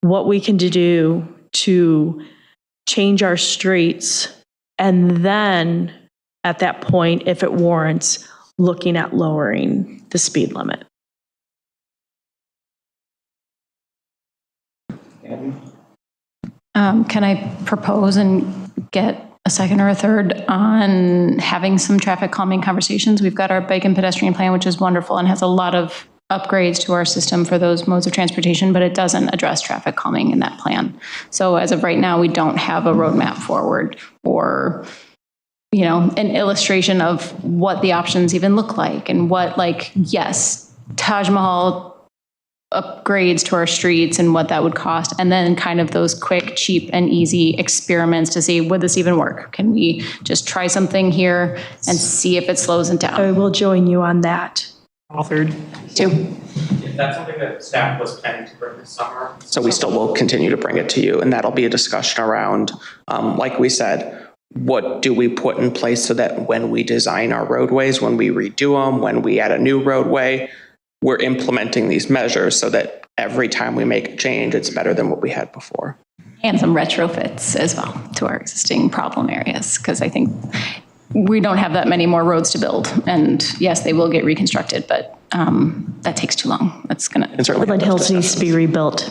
what we can do to change our streets, and then at that point, if it warrants, looking at lowering the speed limit. Can I propose and get a second or a third on having some traffic calming conversations. We've got our bike and pedestrian plan, which is wonderful and has a lot of upgrades to our system for those modes of transportation, but it doesn't address traffic calming in that plan. So as of right now, we don't have a roadmap forward or, you know, an illustration of what the options even look like and what, like, yes, Taj Mahal upgrades to our streets and what that would cost, and then kind of those quick, cheap, and easy experiments to see, would this even work? Can we just try something here and see if it slows it down? I will join you on that. Authored. Two. If that's something that staff was planning to bring this summer. So we still will continue to bring it to you, and that'll be a discussion around, like we said, what do we put in place so that when we design our roadways, when we redo them, when we add a new roadway, we're implementing these measures so that every time we make a change, it's better than what we had before. And some retrofits as well to our existing problem areas, because I think we don't have that many more roads to build. And yes, they will get reconstructed, but that takes too long. That's gonna. Woodland Hills needs to be rebuilt.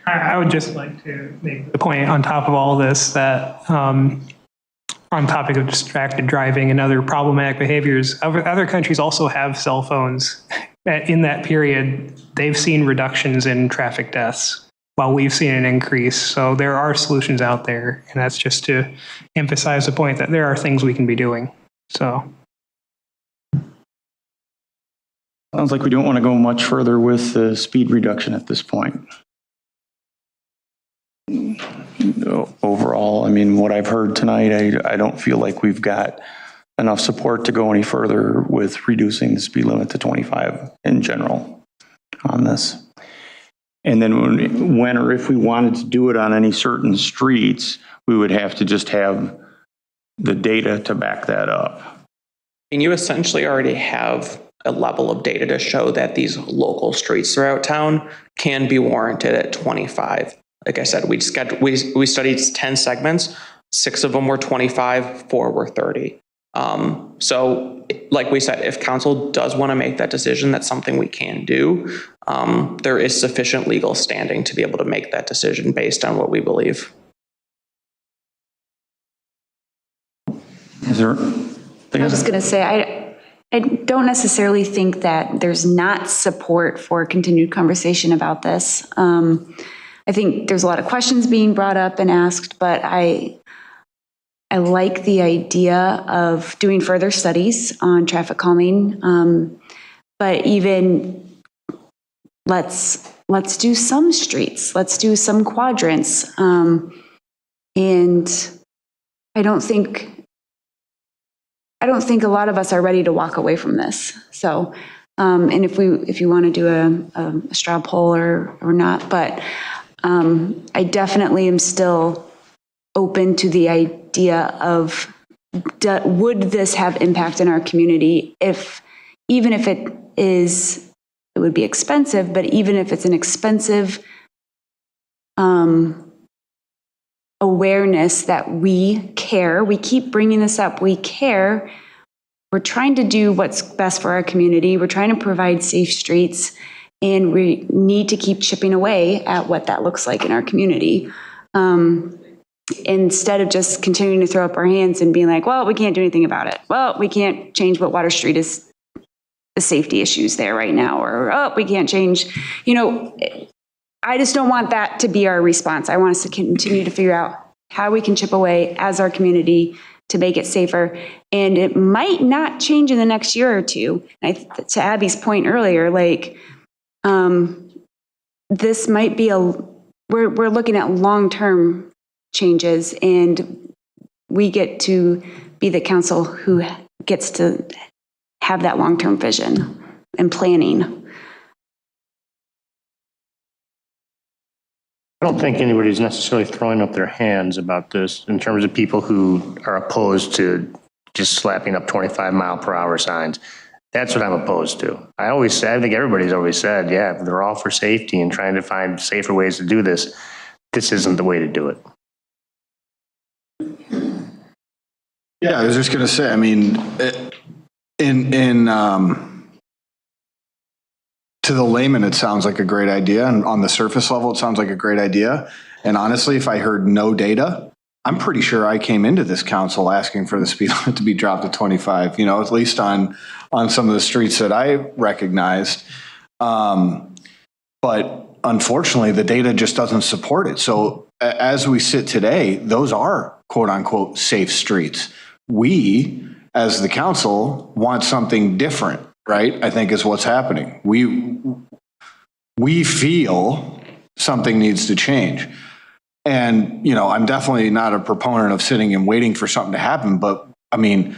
I would just like to make the point on top of all this that on topic of distracted driving and other problematic behaviors, other countries also have cell phones. In that period, they've seen reductions in traffic deaths while we've seen an increase. So there are solutions out there, and that's just to emphasize the point that there are things we can be doing. So. Sounds like we don't want to go much further with the speed reduction at this point. Overall, I mean, what I've heard tonight, I don't feel like we've got enough support to go any further with reducing the speed limit to 25 in general on this. And then when or if we wanted to do it on any certain streets, we would have to just have the data to back that up. And you essentially already have a level of data to show that these local streets throughout town can be warranted at 25. Like I said, we studied 10 segments, 6 of them were 25, 4 were 30. So like we said, if council does want to make that decision, that's something we can do. There is sufficient legal standing to be able to make that decision based on what we believe. Is there? I was just going to say, I don't necessarily think that there's not support for continued conversation about this. I think there's a lot of questions being brought up and asked, but I like the idea of doing further studies on traffic calming. But even let's do some streets, let's do some quadrants. And I don't think a lot of us are ready to walk away from this. So, and if you want to do a straw poll or not, but I definitely am still open to the idea of would this have impact in our community even if it would be expensive, but even if it's an expensive awareness that we care, we keep bringing this up, we care, we're trying to do what's best for our community, we're trying to provide safe streets, and we need to keep chipping away at what that looks like in our community. Instead of just continuing to throw up our hands and being like, well, we can't do anything about it. Well, we can't change what Water Street is, the safety issues there right now, or, oh, we can't change. You know, I just don't want that to be our response. I want us to continue to figure out how we can chip away as our community to make it safer. And it might not change in the next year or two. To Abby's point earlier, like, this might be we're looking at long-term changes, and we get to be the council who gets to have that long-term vision and planning. I don't think anybody's necessarily throwing up their hands about this in terms of people who are opposed to just slapping up 25-mile-per-hour signs. That's what I'm opposed to. I think everybody's always said, yeah, they're all for safety and trying to find safer ways to do this. This isn't the way to do it. Yeah, I was just going to say, I mean, to the layman, it sounds like a great idea. And on the surface level, it sounds like a great idea. And honestly, if I heard no data, I'm pretty sure I came into this council asking for the speed limit to be dropped to 25, you know, at least on some of the streets that I recognized. But unfortunately, the data just doesn't support it. So as we sit today, those are quote unquote safe streets. We, as the council, want something different, right? I think is what's happening. We feel something needs to change. And, you know, I'm definitely not a proponent of sitting and waiting for something to happen, but I mean,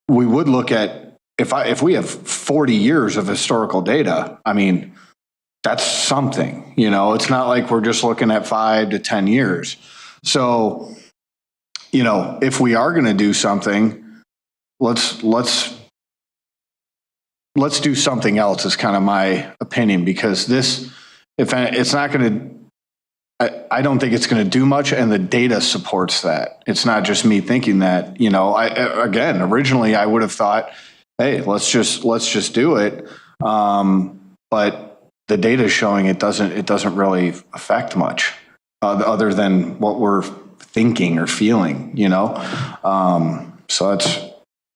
we would look at, if we have 40 years of historical data, I mean, that's something, you know, it's not like we're just looking at 5 to 10 years. So, you know, if we are going to do something, let's do something else is kind of my opinion, because this, if it's not going to, I don't think it's going to do much, and the data supports that. It's not just me thinking that, you know, again, originally I would have thought, hey, let's just do it. But the data is showing it doesn't really affect much other than what we're thinking or feeling, you know? So that's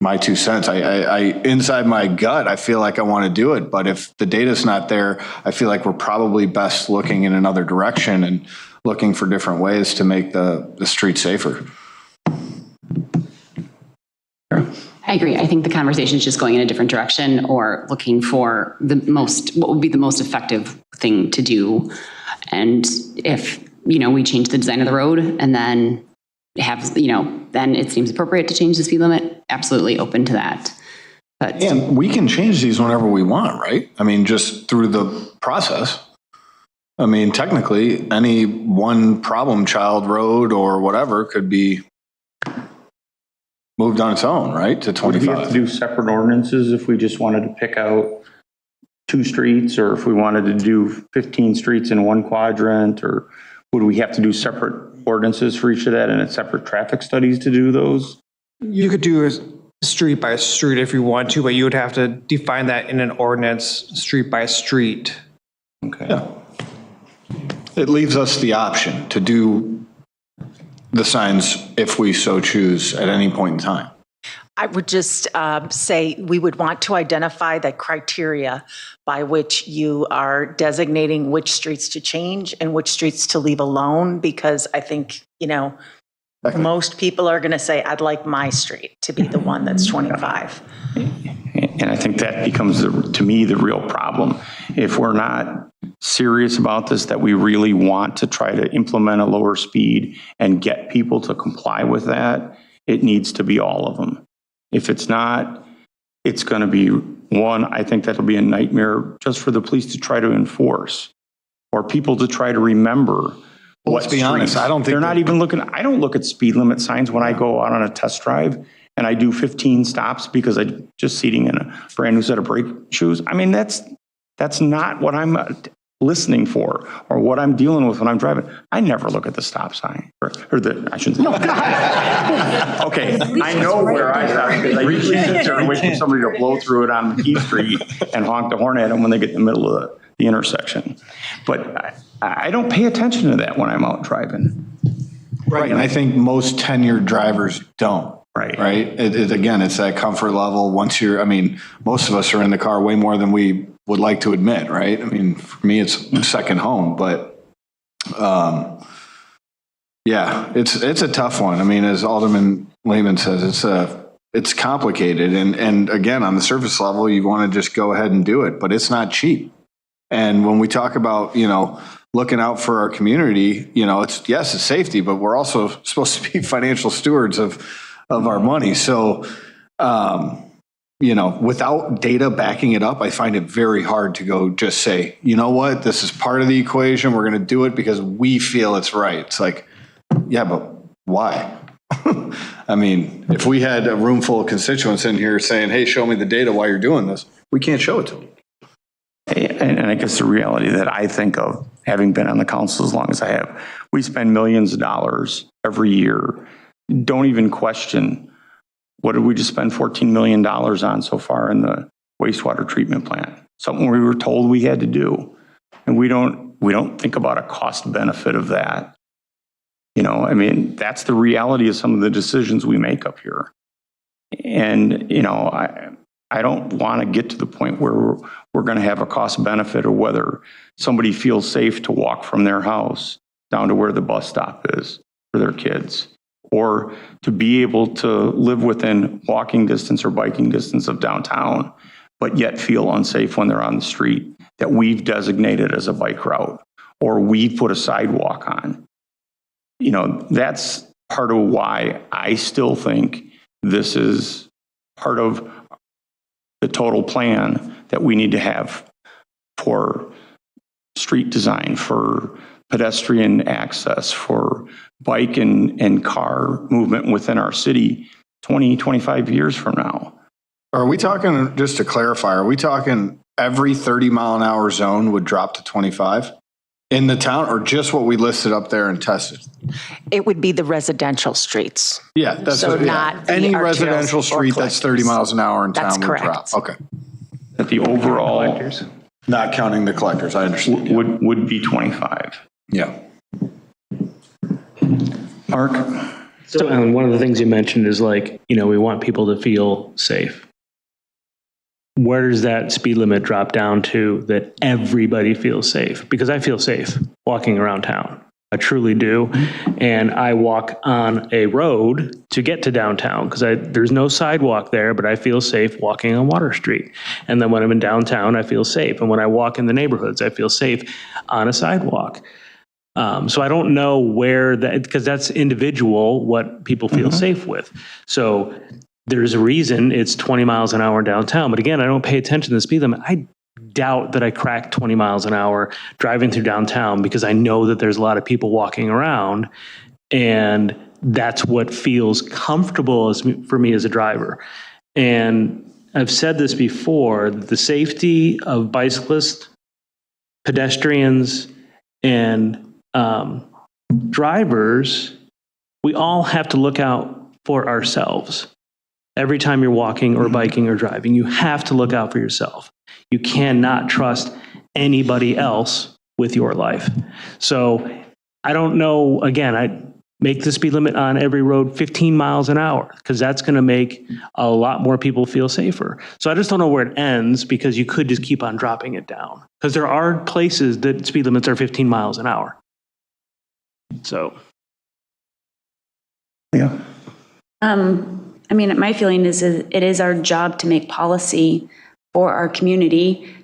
my 2 cents. I inside my gut, I feel like I want to do it, but if the data's not there, I feel like we're probably best looking in another direction and looking for different ways to make the street safer. I agree. I think the conversation is just going in a different direction, or looking for what would be the most effective thing to do. And if, you know, we change the design of the road and then have, you know, then it seems appropriate to change the speed limit, absolutely open to that. But and we can change these whenever we want, right? I mean, just through the process. I mean, technically, any one problem child road or whatever could be moved on its own, right, to 25. Would we have to do separate ordinances if we just wanted to pick out 2 streets, or if we wanted to do 15 streets in one quadrant, or would we have to do separate ordinances for each of that and separate traffic studies to do those? You could do a street by street if you want to, but you would have to define that in an ordinance, street by street. Okay. Yeah. It leaves us the option to do the signs if we so choose at any point in time. I would just say we would want to identify the criteria by which you are designating which streets to change and which streets to leave alone, because I think, you know, most people are going to say, I'd like my street to be the one that's 25. And I think that becomes, to me, the real problem. If we're not serious about this, that we really want to try to implement a lower speed and get people to comply with that, it needs to be all of them. If it's not, it's going to be one, I think that'll be a nightmare just for the police to try to enforce, or people to try to remember. Well, let's be honest, I don't think they're not even looking. I don't look at speed limit signs when I go out on a test drive and I do 15 stops because I'm just seating in a brand new set of brake shoes. I mean, that's not what I'm listening for or what I'm dealing with when I'm driving. I never look at the stop sign or I shouldn't say. Okay, I know where I stop because I usually sit there and wait for somebody to blow through it on McKee Street and honk the horn at them when they get in the middle of the intersection. But I don't pay attention to that when I'm out driving. Right, and I think most tenured drivers don't. Right. Again, it's that comfort level. Once you're, I mean, most of us are in the car way more than we would like to admit, right? I mean, for me, it's second home, but yeah, it's a tough one. I mean, as Alderman Lehman says, it's complicated. And again, on the surface level, you want to just go ahead and do it, but it's not cheap. And when we talk about, you know, looking out for our community, you know, it's safety, but we're also supposed to be financial stewards of our money. So, you know, without data backing it up, I find it very hard to go just say, you know what, this is part of the equation. We're going to do it because we feel it's right. It's like, yeah, but why? I mean, if we had a room full of constituents in here saying, hey, show me the data while you're doing this, we can't show it to them. And I guess the reality that I think of, having been on the council as long as I have, we spend millions of dollars every year. Don't even question, what did we just spend $14 million on so far in the wastewater treatment plant, something we were told we had to do. And we don't think about a cost benefit of that. You know, I mean, that's the reality of some of the decisions we make up here. And, you know, I don't want to get to the point where we're going to have a cost benefit, or whether somebody feels safe to walk from their house down to where the bus stop is for their kids, or to be able to live within walking distance or biking distance of downtown, but yet feel unsafe when they're on the street that we've designated as a bike route, or we put a sidewalk on. You know, that's part of why I still think this is part of the total plan that we need to have for street design, for pedestrian access, for bike and car movement within our city 20, 25 years from now. Are we talking, just to clarify, are we talking every 30-mile-an-hour zone would drop to 25 in the town, or just what we listed up there and tested? It would be the residential streets. Yeah, that's So what, not the any arterials residential or street that's 30 collectors. miles an hour in That's town would drop. correct. Okay. That the overall Not counting the collectors, I understand. would be 25. Yeah. Mark? So, Alan, one of the things you mentioned is like, you know, we want people to feel safe. Where does that speed limit drop down to that everybody feels safe? Because I feel safe walking around town. I truly do. And I walk on a road to get to downtown because there's no sidewalk there, but I feel safe walking on Water Street. And then when I'm in downtown, I feel safe. And when I walk in the neighborhoods, I feel safe on a sidewalk. So I don't know where that, because that's individual, what people feel safe with. So there's a reason it's 20 miles an hour downtown. But again, I don't pay attention to the speed limit. I doubt that I crack 20 miles an hour driving through downtown because I know that there's a lot of people walking around. And that's what feels comfortable for me as a driver. And I've said this before, the safety of bicyclists, pedestrians, and drivers, we all have to look out for ourselves. Every time you're walking or biking or driving, you have to look out for yourself. You cannot trust anybody else with your life. So I don't know, again, I make the speed limit on every road 15 miles an hour because that's going to make a lot more people feel safer. So I just don't know where it ends because you could just keep on dropping it down because there are places that speed limits are 15 miles an hour. So. Yeah. I mean, my feeling is it is our job to make policy for our community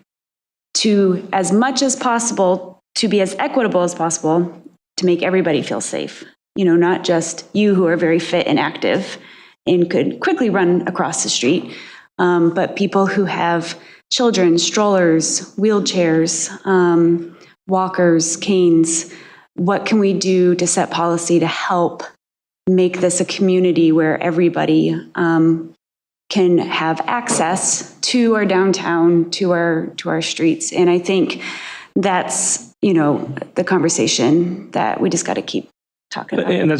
to, as much as possible, to be as equitable as possible, to make everybody feel safe. You know, not just you who are very fit and active and could quickly run across the street, but people who have children, strollers, wheelchairs, walkers, canes. What can we do to set policy to help make this a community where everybody can have access to our downtown, to our streets? And I think that's, you know, the conversation that we just got to keep talking about. And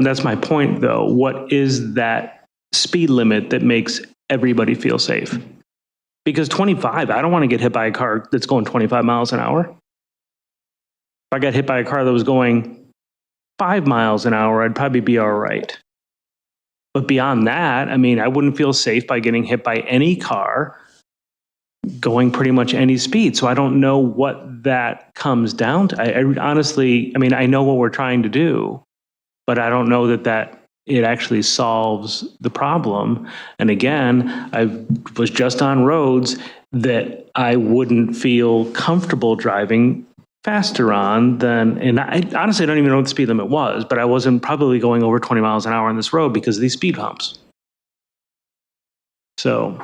that's my point though. What is that speed limit that makes everybody feel safe? Because 25, I don't want to get hit by a car that's going 25 miles an hour. If I got hit by a car that was going 5 miles an hour, I'd probably be all right. But beyond that, I mean, I wouldn't feel safe by getting hit by any car going pretty much any speed. So I don't know what that comes down to. I honestly, I mean, I know what we're trying to do, but I don't know that it actually solves the problem. And again, I was just on roads that I wouldn't feel comfortable driving faster on than, and I honestly don't even know what the speed limit was, but I wasn't probably going over 20 miles an hour on this road because of these speed humps. So.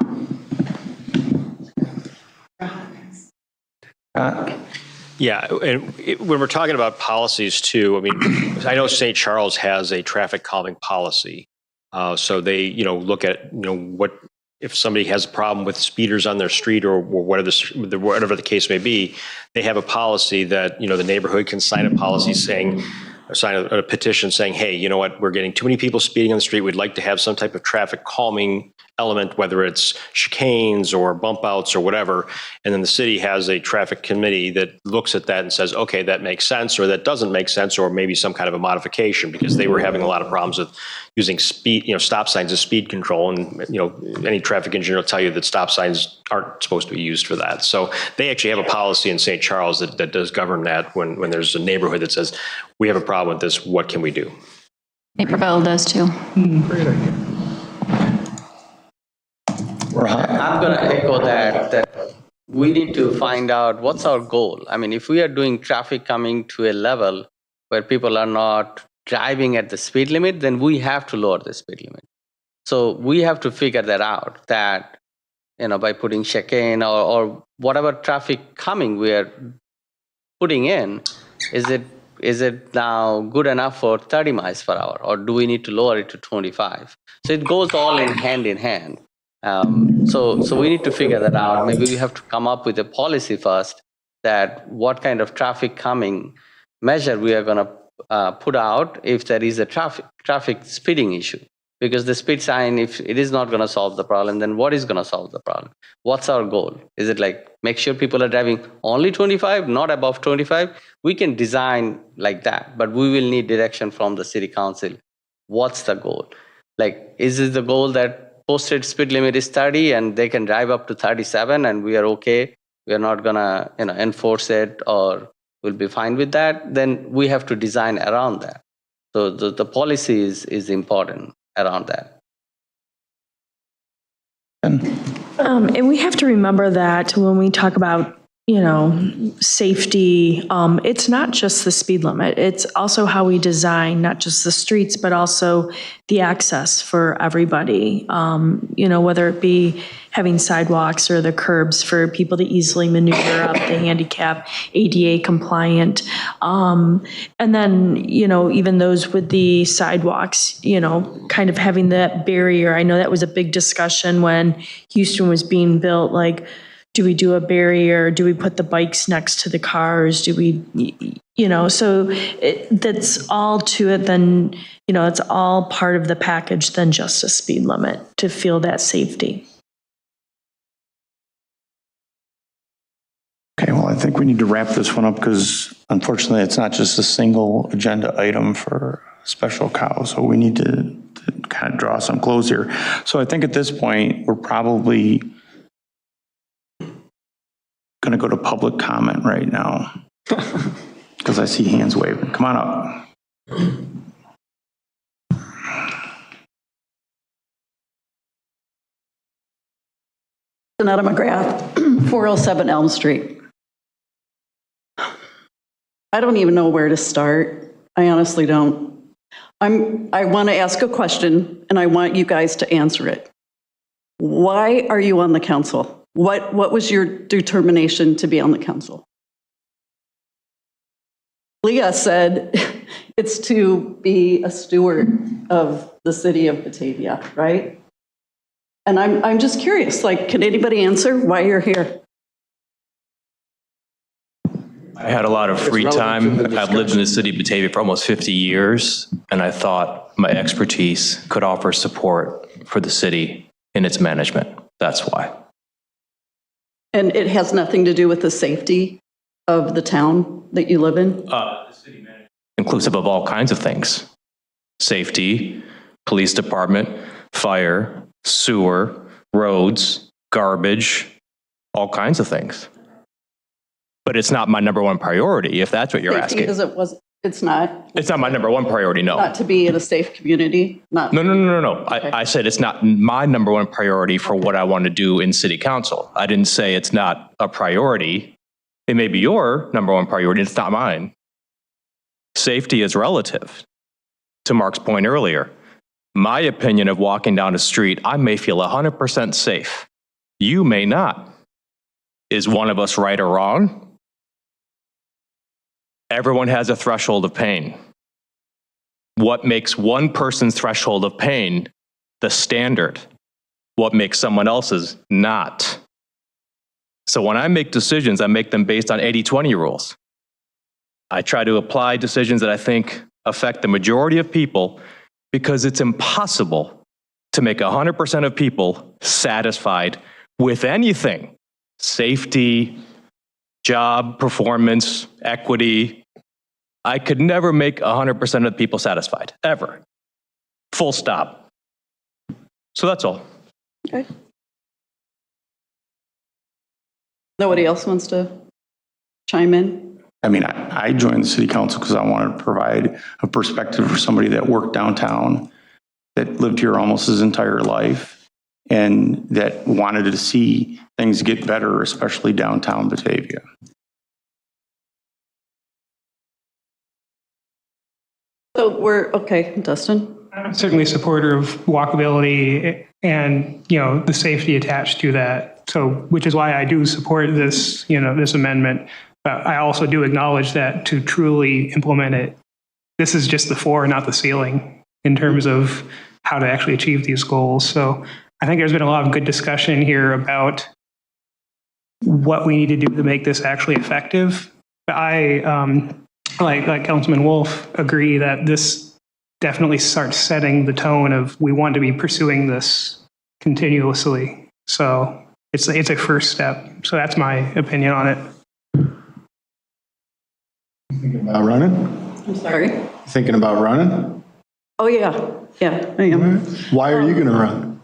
Yeah, and when we're talking about policies too, I mean, I know St. Charles has a traffic calming policy. So they, you know, look at, you know, what, if somebody has a problem with speeders on their street or whatever the case may be, they have a policy that, you know, the neighborhood can sign a policy saying, or sign a petition saying, hey, you know what, we're getting too many people speeding on the street. We'd like to have some type of traffic calming element, whether it's chicanes or bump outs or whatever. And then the city has a traffic committee that looks at that and says, okay, that makes sense, or that doesn't make sense, or maybe some kind of a modification, because they were having a lot of problems with using speed, stop signs as speed control. And, any traffic engineer will tell you that stop signs aren't supposed to be used for that. So they actually have a policy in St. Charles that does govern that when there's a neighborhood that says, we have a problem with this, what can we do? Naperville does too. Great idea. I'm going to echo that we need to find out what's our goal. I mean, if we are doing traffic coming to a level where people are not driving at the speed limit, then we have to lower the speed limit. So we have to figure that out, that, by putting chicane or whatever traffic coming we are putting in, is it now good enough for 30 miles per hour, or do we need to lower it to 25? So it goes all in hand. So we need to figure that out. Maybe we have to come up with a policy first, that what kind of traffic calming measure we are going to put out if there is a traffic speeding issue. Because the speed sign, if it is not going to solve the problem, then what is going to solve the problem? What's our goal? Is it like make sure people are driving only 25, not above 25? We can design like that, but we will need direction from the city council. What's the goal? Like, is it the goal that posted speed limit is 30 and they can drive up to 37 and we are okay? We are not going to enforce it, or we'll be fine with that? Then we have to design around that. So the policy is important around that. And we have to remember that when we talk about, safety, it's not just the speed limit. It's also how we design not just the streets, but also the access for everybody. Whether it be having sidewalks or the curbs for people to easily maneuver up, the handicap, ADA compliant. And then, even those with the sidewalks, kind of having that barrier. I know that was a big discussion when Houston was being built, like, do we do a barrier? Do we put the bikes next to the cars? Do we, so that's all to it. Then, it's all part of the package than just a speed limit to feel that safety. Okay, well, I think we need to wrap this one up because unfortunately it's not just a single agenda item for special cow. So we need to kind of draw some close here. So I think at this point, we're probably going to go to public comment right now because I see hands waving. Come on up. Janetta McGrath, 407 Elm Street. I don't even know where to start. I honestly don't. I want to ask a question and I want you guys to answer it. Why are you on the council? What was your determination to be on the council? Leah said it's to be a steward of the city of Batavia, right? And I'm just curious, can anybody answer why you're here? I had a lot of free time. I've lived in the city of Batavia for almost 50 years, and I thought my expertise could offer support for the city in its management. That's why. And it has nothing to do with the safety of the town that you live in? The city management, inclusive of all kinds of things. Safety, police department, fire, sewer, roads, garbage, all kinds of things. But it's not my number one priority, if that's what you're asking. It's not. It's not my number one priority, no. Not to be in a safe community? No. Okay. I said it's not my number one priority for what I want to do in city council. I didn't say it's not a priority. It may be your number one priority, it's not mine. Safety is relative. To Mark's point earlier, my opinion of walking down a street, I may feel 100% safe. You may not. Is one of us right or wrong? Everyone has a threshold of pain. What makes one person's threshold of pain the standard? What makes someone else's not? So when I make decisions, I make them based on 80-20 rules. I try to apply decisions that I think affect the majority of people because it's impossible to make 100% of people satisfied with anything, safety, job, performance, equity. I could never make 100% of the people satisfied, ever. Full stop. So that's all. Okay. Nobody else wants to chime in? I mean, I joined the city council because I wanted to provide a perspective for somebody that worked downtown, that lived here almost his entire life, and that wanted to see things get better, especially downtown Batavia. So we're, okay, Dustin? I'm certainly a supporter of walkability and, the safety attached to that. So, which is why I do support this, this amendment. But I also do acknowledge that to truly implement it, this is just the floor, not the ceiling, in terms of how to actually achieve these goals. So I think there's been a lot of good discussion here about what we need to do to make this actually effective. But I, like Councilman Wolf, agree that this definitely starts setting the tone of we want to be pursuing this continuously. So it's a first step. So that's my opinion on it. Thinking about running? I'm sorry? Thinking about running? Oh, yeah. Yeah, I am. Why are you going to run?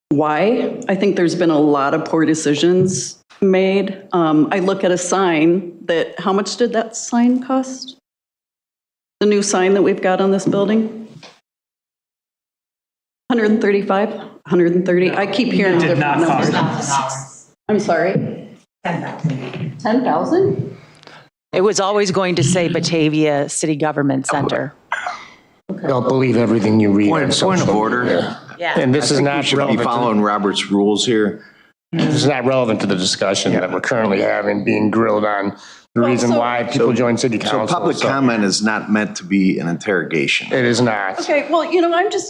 Why? I think there's been a lot of poor decisions made. I look at a sign that, how much did that sign cost? The new sign that we've got on this building? 135, 130? I keep hearing different numbers. I'm sorry? 10,000. 10,000? It was always going to say Batavia City Government Center. Don't believe everything you read. Point of order. Yeah. And this is not We should be relevant. following Robert's rules here. This is not relevant to the discussion that we're currently having, being grilled on the reason why people join city council. So public comment is not meant to be an interrogation. It is not. Okay, well,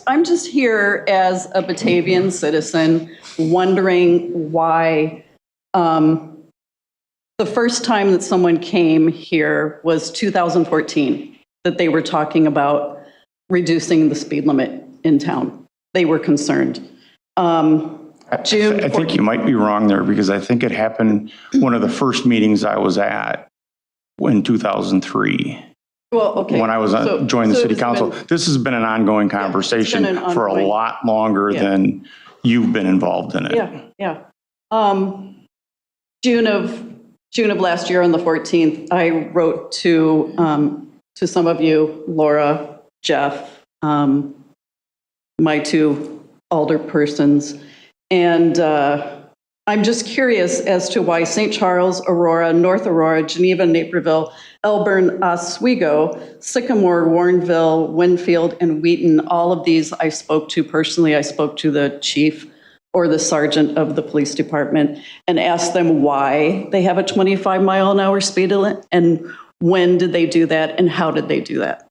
I'm just here as a Batavian citizen wondering why the first time that someone came here was 2014, that they were talking about reducing the speed limit in town. They were concerned. I think you might be wrong there, because I think it happened one of the first meetings I was at in 2003. Well, okay. When I was joined the city council. This has been an ongoing conversation for a lot longer than you've been involved in it. Yeah. June of last year on the 14th, I wrote to some of you, Laura, Jeff, my two alderpersons, and I'm just curious as to why St. Charles, Aurora, North Aurora, Geneva, Naperville, Elburn, Oswego, Sycamore, Warrenville, Winfield, and Wheaton, all of these I spoke to personally. I spoke to the chief or the sergeant of the police department and asked them why they have a 25-mile-an-hour speed limit and when did they do that and how did they do that.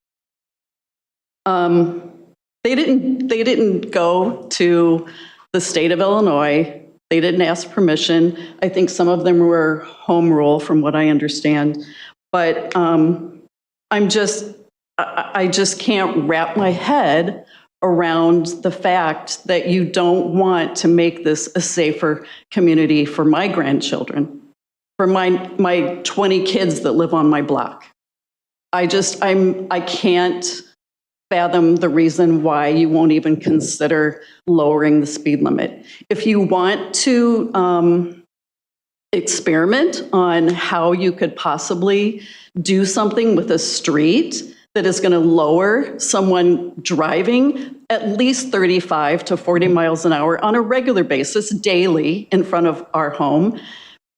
They didn't go to the state of Illinois. They didn't ask permission. I think some of them were home rule from what I understand. But I just can't wrap my head around the fact that you don't want to make this a safer community for my grandchildren, for my 20 kids that live on my block. I can't fathom the reason why you won't even consider lowering the speed limit. If you want to experiment on how you could possibly do something with a street that is going to lower someone driving at least 35 to 40 miles an hour on a regular basis daily in front of our home,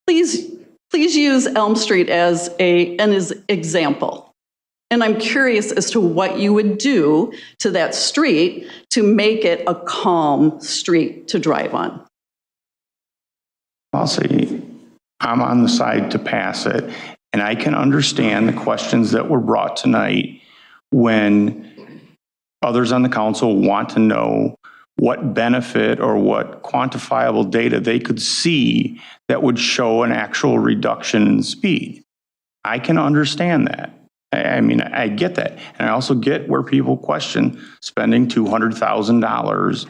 please use Elm Street as an example. And I'm curious as to what you would do to that street to make it a calm street to drive on. I'll say I'm on the side to pass it, and I can understand the questions that were brought tonight when others on the council want to know what benefit or what quantifiable data they could see that would show an actual reduction in speed. I can understand that. I mean, I get that. And I also get where people question spending $200,000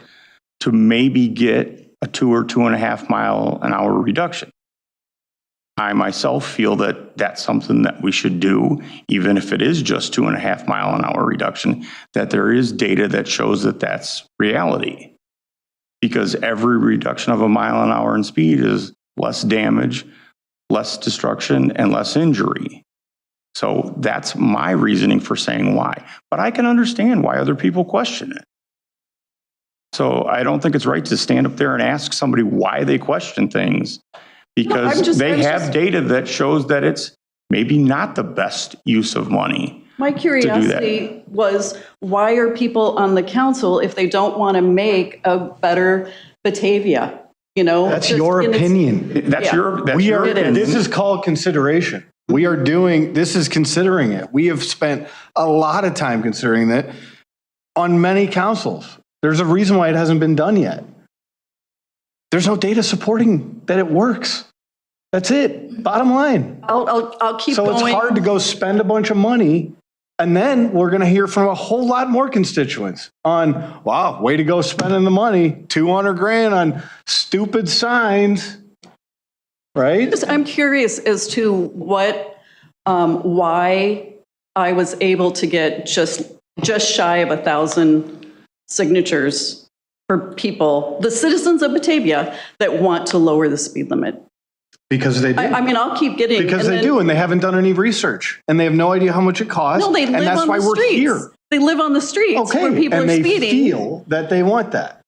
to maybe get a 2 or 2.5 mile an hour reduction. I myself feel that that's something that we should do, even if it is just 2.5 mile an hour reduction, that there is data that shows that that's reality. Because every reduction of a mile an hour in speed is less damage, less destruction, and less injury. So that's my reasoning for saying why. But I can understand why other people question it. So I don't think it's right to stand up there and ask somebody why they question things, because they have data that shows that it's maybe not the best use of money. My curiosity was, why are people on the council if they don't want to make a better Batavia? You know, That's your opinion. That's your opinion. This is called consideration. This is considering it. We have spent a lot of time considering that on many councils. There's a reason why it hasn't been done yet. There's no data supporting that it works. That's it. Bottom line. I'll keep going. So it's hard to go spend a bunch of money, and then we're going to hear from a whole lot more constituents on, wow, way to go spending the money, $200,000 on stupid signs, right? I'm curious as to why I was able to get just shy of 1,000 signatures for people, the citizens of Batavia, that want to lower the speed limit. Because they do. I mean, I'll keep getting... Because they do, and they haven't done any research, and they have no idea how much it costs. No, they live and that's on why the we're streets. here. They live on the streets where people and are they speeding. feel that they want that.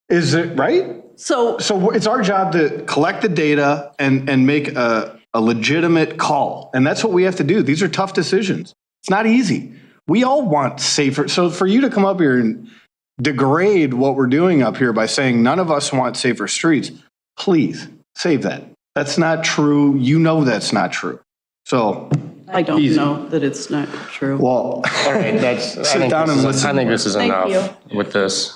Is it right? So it's our job to collect the data and make a legitimate call. And that's what we have to do. These are tough decisions. It's not easy. We all want safer. So for you to come up here and degrade what we're doing up here by saying none of us want safer streets, please save that. That's not true. You know that's not true. So I don't know that it's not true. Well, All right, sit down and listen. I think this is Thank enough with this.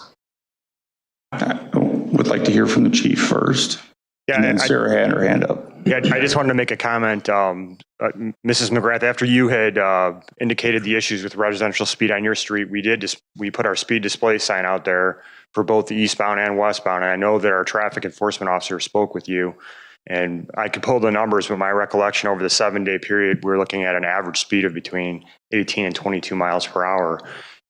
I would like to hear from the chief first. Yeah, and then Sarah had her hand up. Yeah, I just wanted to make a comment. Mrs. McGrath, after you had indicated the issues with residential speed on your street, we put our speed display sign out there for both the eastbound and westbound. And I know that our traffic enforcement officer spoke with you. And I could pull the numbers, but my recollection over the 7-day period, we're looking at an average speed of between 18 and 22 miles per hour.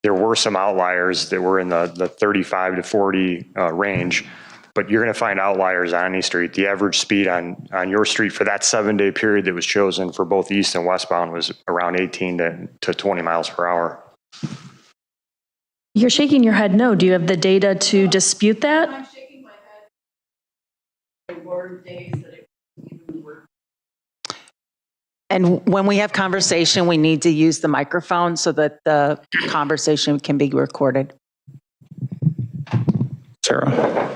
There were some outliers that were in the 35 to 40 range, but you're going to find outliers on any street. The average speed on your street for that 7-day period that was chosen for both east and westbound was around 18 to 20 miles per hour. You're shaking your head no. Do you have the data to dispute that? I'm shaking my head. There were days that it even worked. And when we have conversation, we need to use the microphone so that the conversation can be recorded. Sarah?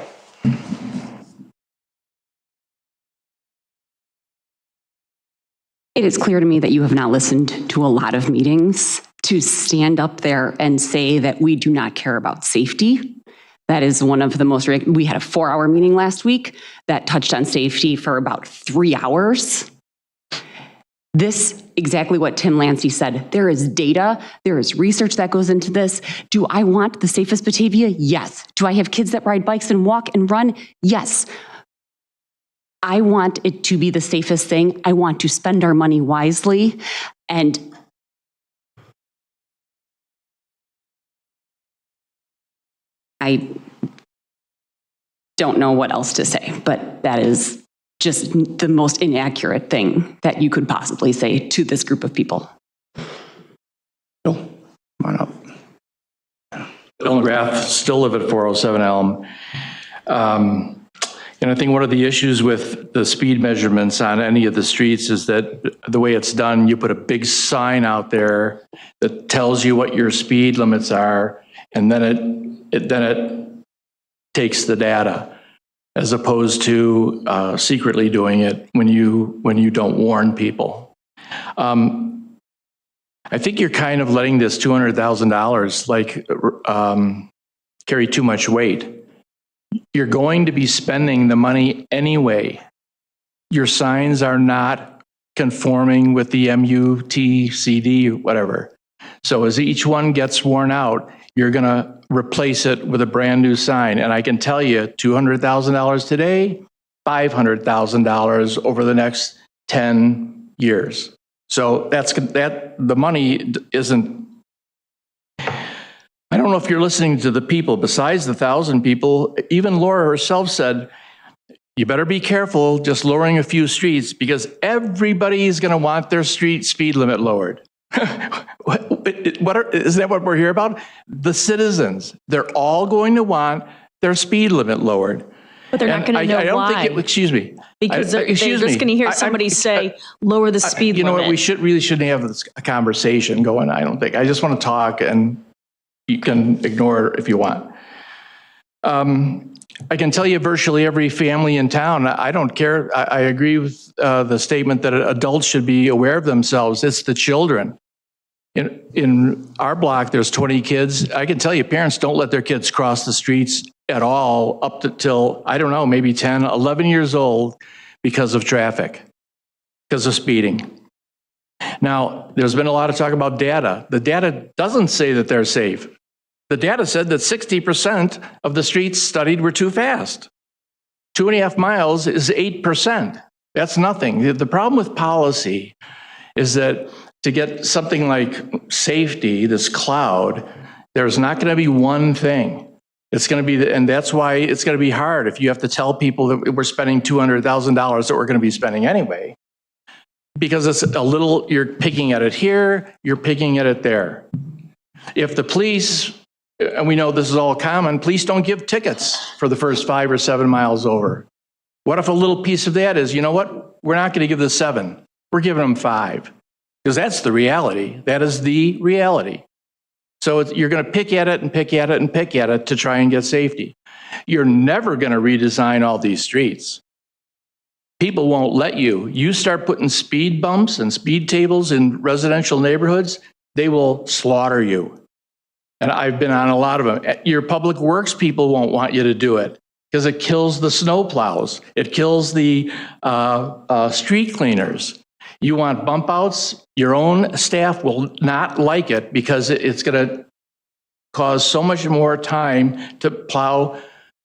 It is clear to me that you have not listened to a lot of meetings to stand up there and say that we do not care about safety. That is one of the most, we had a 4-hour meeting last week that touched on safety for about 3 hours. This, exactly what Tim Lancey said, there is data, there is research that goes into this. Do I want the safest Batavia? Yes. Do I have kids that ride bikes and walk and run? Yes. I want it to be the safest thing. I want to spend our money wisely. And I don't know what else to say, but that is just the most inaccurate thing that you could possibly say to this group of people. Bill, come on up. Bill McGrath, still live at 407 Elm. And I think one of the issues with the speed measurements on any of the streets is that the way it's done, you put a big sign out there that tells you what your speed limits are, and then it takes the data, as opposed to secretly doing it when you don't warn people. I think you're kind of letting this $200,000 carry too much weight. You're going to be spending the money anyway. Your signs are not conforming with the MUTCD, whatever. So as each one gets worn out, you're going to replace it with a brand new sign. And I can tell you, $200,000 today, $500,000 over the next 10 years. So the money isn't, I don't know if you're listening to the people. Besides the 1,000 people, even Laura herself said, you better be careful just lowering a few streets because everybody is going to want their street speed limit lowered. Isn't that what we're here about? The citizens, they're all going to want their speed limit lowered. But they're not going to know why. Excuse me. Because they're just going to hear somebody say, lower the speed limit. You know what, we really shouldn't have this conversation going, I don't think. I just want to talk, and you can ignore it if you want. I can tell you virtually every family in town, I don't care. I agree with the statement that adults should be aware of themselves. It's the children. In our block, there's 20 kids. I can tell you, parents don't let their kids cross the streets at all up till, I don't know, maybe 10, 11 years old because of traffic, because of speeding. Now, there's been a lot of talk about data. The data doesn't say that they're safe. The data said that 60% of the streets studied were too fast. 2.5 miles is 8%. That's nothing. The problem with policy is that to get something like safety, this cloud, there's not going to be one thing. It's going to be, and that's why it's going to be hard if you have to tell people that we're spending $200,000 that we're going to be spending anyway. Because it's a little, you're picking at it here, you're picking at it there. If the police, and we know this is all common, police don't give tickets for the first 5 or 7 miles over. What if a little piece of that is, you know what, we're not going to give the 7, we're giving them 5. Because that's the reality. That is the reality. So you're going to pick at it and pick at it and pick at it to try and get safety. You're never going to redesign all these streets. People won't let you. You start putting speed bumps and speed tables in residential neighborhoods, they will slaughter you. And I've been on a lot of them. Your public works people won't want you to do it because it kills the snow plows. It kills the street cleaners. You want bump outs, your own staff will not like it because it's going to cause so much more time to plow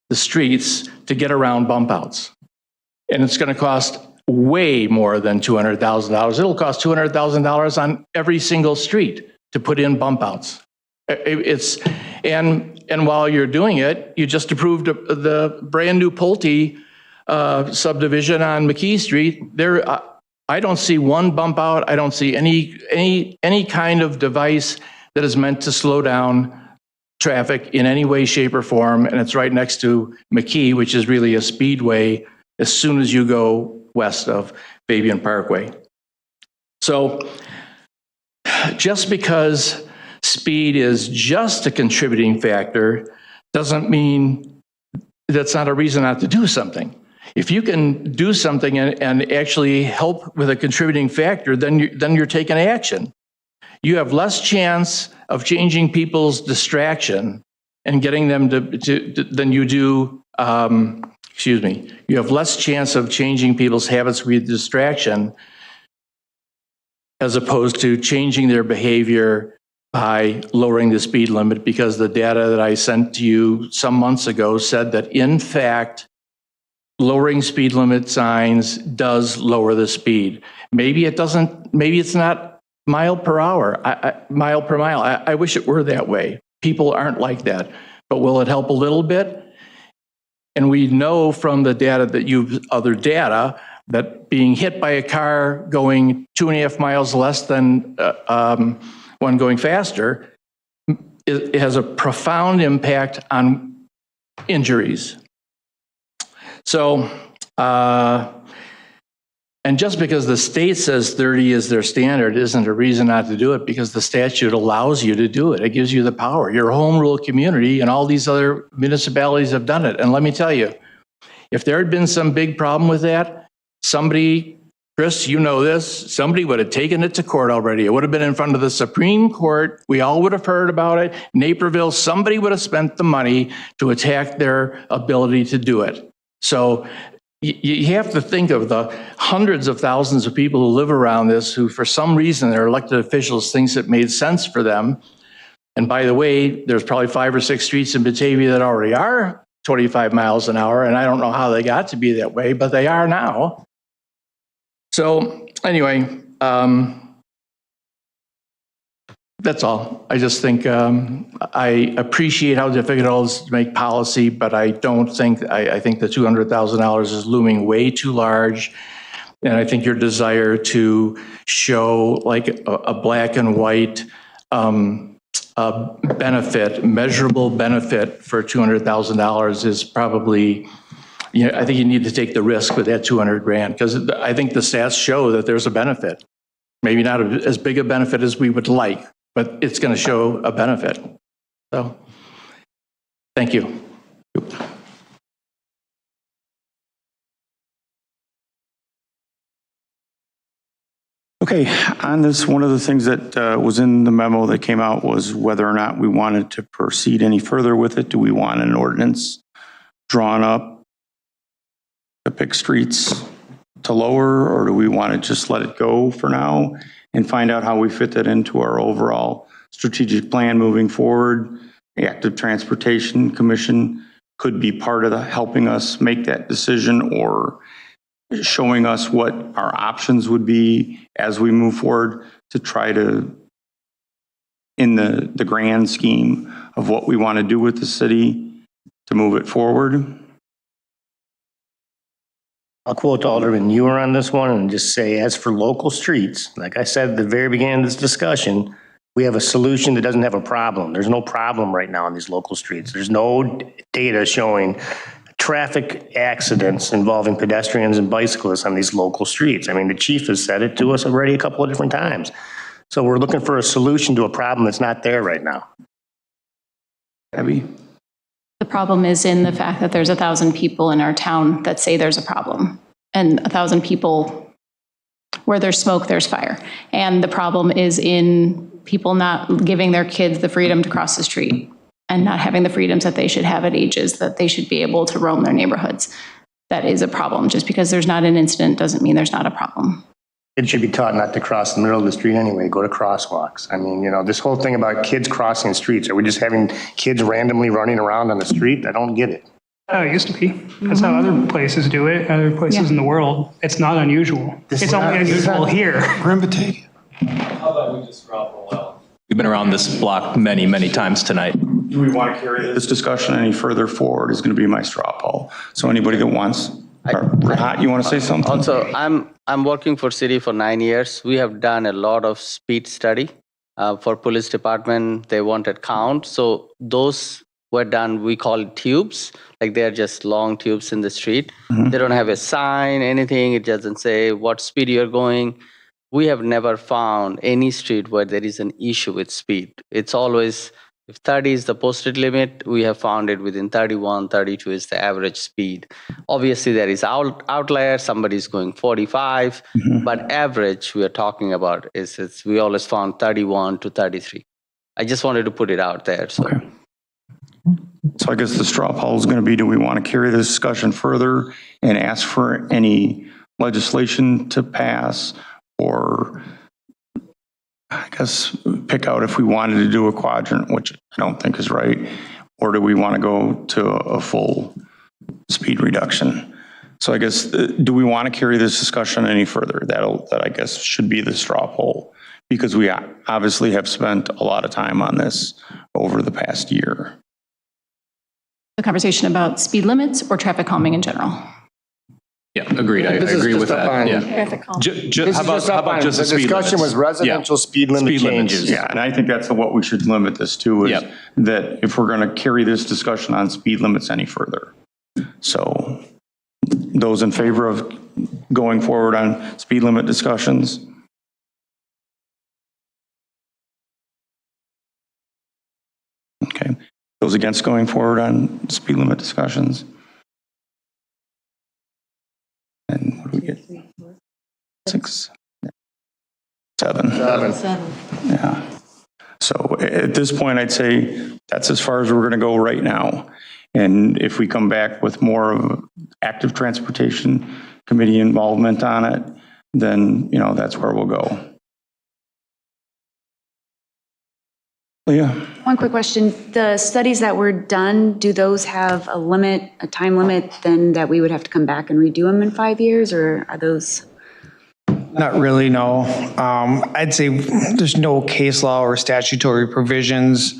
the streets to get around bump outs. And it's going to cost way more than $200,000. It'll cost $200,000 on every single street to put in bump outs. And while you're doing it, you just approved the brand new Pulte subdivision on McKee Street. I don't see one bump out. I don't see any kind of device that is meant to slow down traffic in any way, shape, or form. And it's right next to McKee, which is really a speedway as soon as you go west of Fabian Parkway. So just because speed is just a contributing factor doesn't mean that's not a reason not to do something. If you can do something and actually help with a contributing factor, then you're taking action. You have less chance of changing people's distraction and getting them than you do, you have less chance of changing people's habits with distraction as opposed to changing their behavior by lowering the speed limit, because the data that I sent to you some months ago said that, in fact, lowering speed limit signs does lower the speed. Maybe it doesn't, maybe it's not mile per hour, mile per mile. I wish it were that way. People aren't like that. But will it help a little bit? And we know from the data that other data that being hit by a car going 2.5 miles less than one going faster, it has a profound impact on injuries. So, and just because the state says 30 is their standard isn't a reason not to do it, because the statute allows you to do it. It gives you the power. Your home rule community and all these other municipalities have done it. And let me tell you, if there had been some big problem with that, somebody, Chris, you know this, somebody would have taken it to court already. It would have been in front of the Supreme Court. We all would have heard about it. Naperville, somebody would have spent the money to attack their ability to do it. So you have to think of the hundreds of thousands of people who live around this who, for some reason, their elected officials thinks it made sense for them. And by the way, there's probably 5 or 6 streets in Batavia that already are 25 miles an hour, and I don't know how they got to be that way, but they are now. So anyway, that's all. I just think I appreciate how difficult it is to make policy, but I don't think, I think the $200,000 is looming way too large. And I think your desire to show like a black and white benefit, measurable benefit for $200,000 is probably, you know, I think you need to take the risk with that 200 grand, because I think the stats show that there's a benefit. Maybe not as big a benefit as we would like, but it's going to show a benefit. So, thank you. Okay, on this, one of the things that was in the memo that came out was whether or not we wanted to proceed any further with it. Do we want an ordinance drawn up to pick streets to lower, or do we want to just let it go for now and find out how we fit that into our overall strategic plan moving forward? The Active Transportation Commission could be part of helping us make that decision, or showing us what our options would be as we move forward to try to, in the grand scheme of what we want to do with the city, to move it forward. I'll quote Alderman Ewer on this one and just say, as for local streets, like I said at the very beginning of this discussion, we have a solution that doesn't have a problem. There's no problem right now on these local streets. There's no data showing traffic accidents involving pedestrians and bicyclists on these local streets. I mean, the chief has said it to us already a couple of different times. So we're looking for a solution to a problem that's not there right now. Abby? The problem is in the fact that there's 1,000 people in our town that say there's a problem, and 1,000 people, where there's smoke, there's fire. And the problem is in people not giving their kids the freedom to cross the street and not having the freedoms that they should have at ages that they should be able to roam their neighborhoods. That is a problem. Just because there's not an incident doesn't mean there's not a problem. It should be taught not to cross the middle of the street anyway, go to crosswalks. I mean, you know, this whole thing about kids crossing streets, are we just having kids randomly running around on the street? I don't get it. Oh, it used to be. That's how other places do it, other places in the world. It's not unusual. It's only unusual here. We're in Batavia. How about we just roll out? We've been around this block many, many times tonight. Do we want to carry this discussion any further forward is going to be my straw poll. So anybody that wants, Rahat, you want to say something? Also, I'm working for city for 9 years. We have done a lot of speed study for police department. They wanted count. So those were done, we call it tubes. Like they're just long tubes in the street. They don't have a sign, anything. It doesn't say what speed you're going. We have never found any street where there is an issue with speed. It's always, if 30 is the posted limit, we have found it within 31, 32 is the average speed. Obviously, there is outliers, somebody's going 45, but average we are talking about is we always found 31 to 33. I just wanted to put it out there. So. Okay. So I guess the straw poll is going to be, do we want to carry this discussion further and ask for any legislation to pass, or I guess pick out if we wanted to do a quadrant, which I don't think is right, or do we want to go to a full speed reduction? So I guess, do we want to carry this discussion any further? That I guess should be the straw poll, because we obviously have spent a lot of time on this over the past year. The conversation about speed limits or traffic calming in general? Yeah, agreed. I agree with that. Yeah. Traffic calming. How about just the speed discussion limits? was residential speed limit changes. Yeah, and I think that's what we should limit this to, is that if we're going to carry this discussion on speed limits any further. So those in favor of going forward on speed limit discussions? Okay. Those against going forward on speed limit discussions? And what do we get? 6, 7. Yeah. So at this point, I'd say that's as far as we're going to go right now. And if we come back with more of active transportation committee involvement on it, then, that's where we'll go. Leah? One quick question. The studies that were done, do those have a limit, a time limit, then that we would have to come back and redo them in 5 years, or are those? Not really, no. I'd say there's no case law or statutory provisions.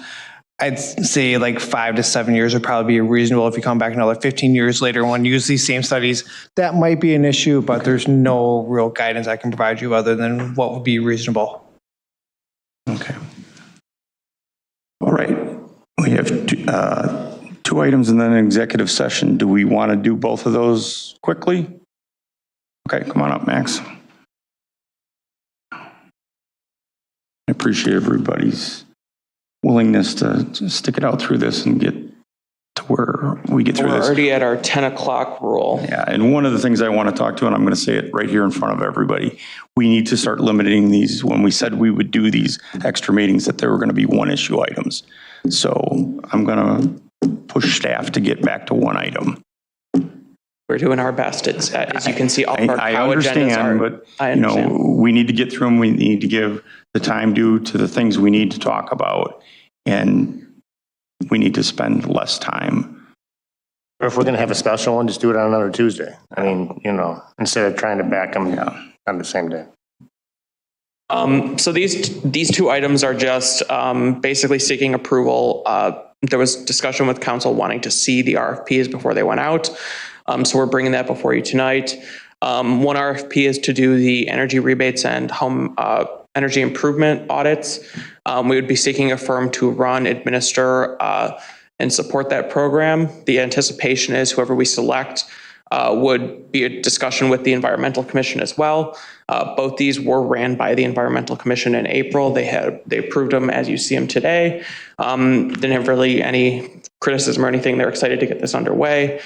I'd say like 5 to 7 years would probably be reasonable. If you come back another 15 years later and want to use these same studies, that might be an issue, but there's no real guidance I can provide you other than what would be reasonable. Okay. All right. We have two items and then an executive session. Do we want to do both of those quickly? Okay, come on up, Max. I appreciate everybody's willingness to stick it out through this and get to where we get through We're this. already at our 10 o'clock rule. Yeah, and one of the things I want to talk to, and I'm going to say it right here in front of everybody, we need to start limiting these. When we said we would do these extra meetings, that there were going to be one issue items. So I'm going to push staff to get back to one item. We're doing our best. It's, as you can see, all of our I cow agendas are. understand, but I understand. we need to get through them. We need to give the time due to the things we need to talk about, and we need to spend less time. Or if we're going to have a special one, just do it on another Tuesday. I mean, instead of trying to back them on the same day. So these two items are just basically seeking approval. There was discussion with council wanting to see the RFPs before they went out. So we're bringing that before you tonight. One RFP is to do the energy rebates and home energy improvement audits. We would be seeking a firm to run, administer, and support that program. The anticipation is whoever we select would be a discussion with the Environmental Commission as well. Both these were ran by the Environmental Commission in April. They approved them as you see them today. Didn't have really any criticism or anything. They're excited to get this underway.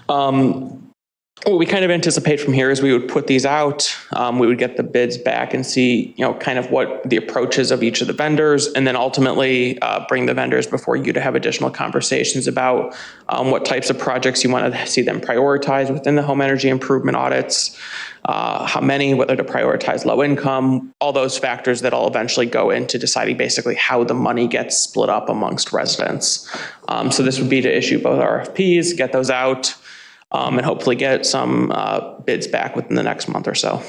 What we kind of anticipate from here is we would put these out, we would get the bids back and see, kind of what the approach is of each of the vendors, and then ultimately bring the vendors before you to have additional conversations about what types of projects you want to see them prioritize within the home energy improvement audits, how many, whether to prioritize low income, all those factors that will eventually go into deciding basically how the money gets split up amongst residents. So this would be to issue both RFPs, get those out, and hopefully get some bids back within the next month or so.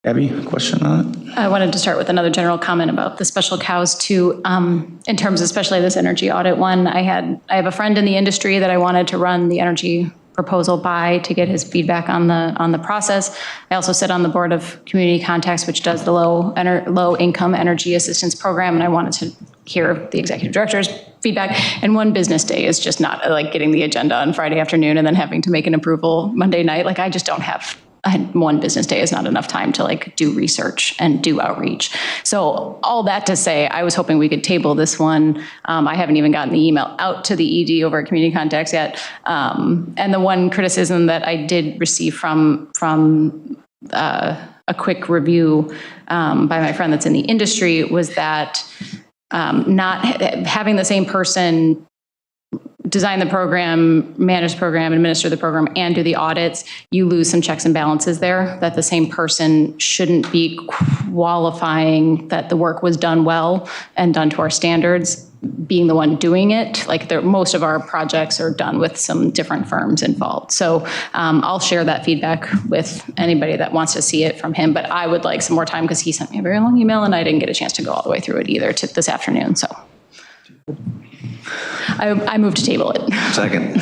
Abby, a question on it? I wanted to start with another general comment about the special cows too. In terms of especially this energy audit one, I have a friend in the industry that I wanted to run the energy proposal by to get his feedback on the process. I also sit on the board of Community Contacts, which does the low income energy assistance program, and I wanted to hear the executive director's feedback. And one business day is just not like getting the agenda on Friday afternoon and then having to make an approval Monday night. Like I just don't have. One business day is not enough time to like do research and do outreach. So all that to say, I was hoping we could table this one. I haven't even gotten the email out to the ED over at Community Contacts yet. And the one criticism that I did receive from a quick review by my friend that's in the industry was that not having the same person design the program, manage the program, administer the program, and do the audits, you lose some checks and balances there, that the same person shouldn't be qualifying that the work was done well and done to our standards, being the one doing it. Like most of our projects are done with some different firms involved. So I'll share that feedback with anybody that wants to see it from him, but I would like some more time because he sent me a very long email and I didn't get a chance to go all the way through it either this afternoon, so. I move to table it. Second.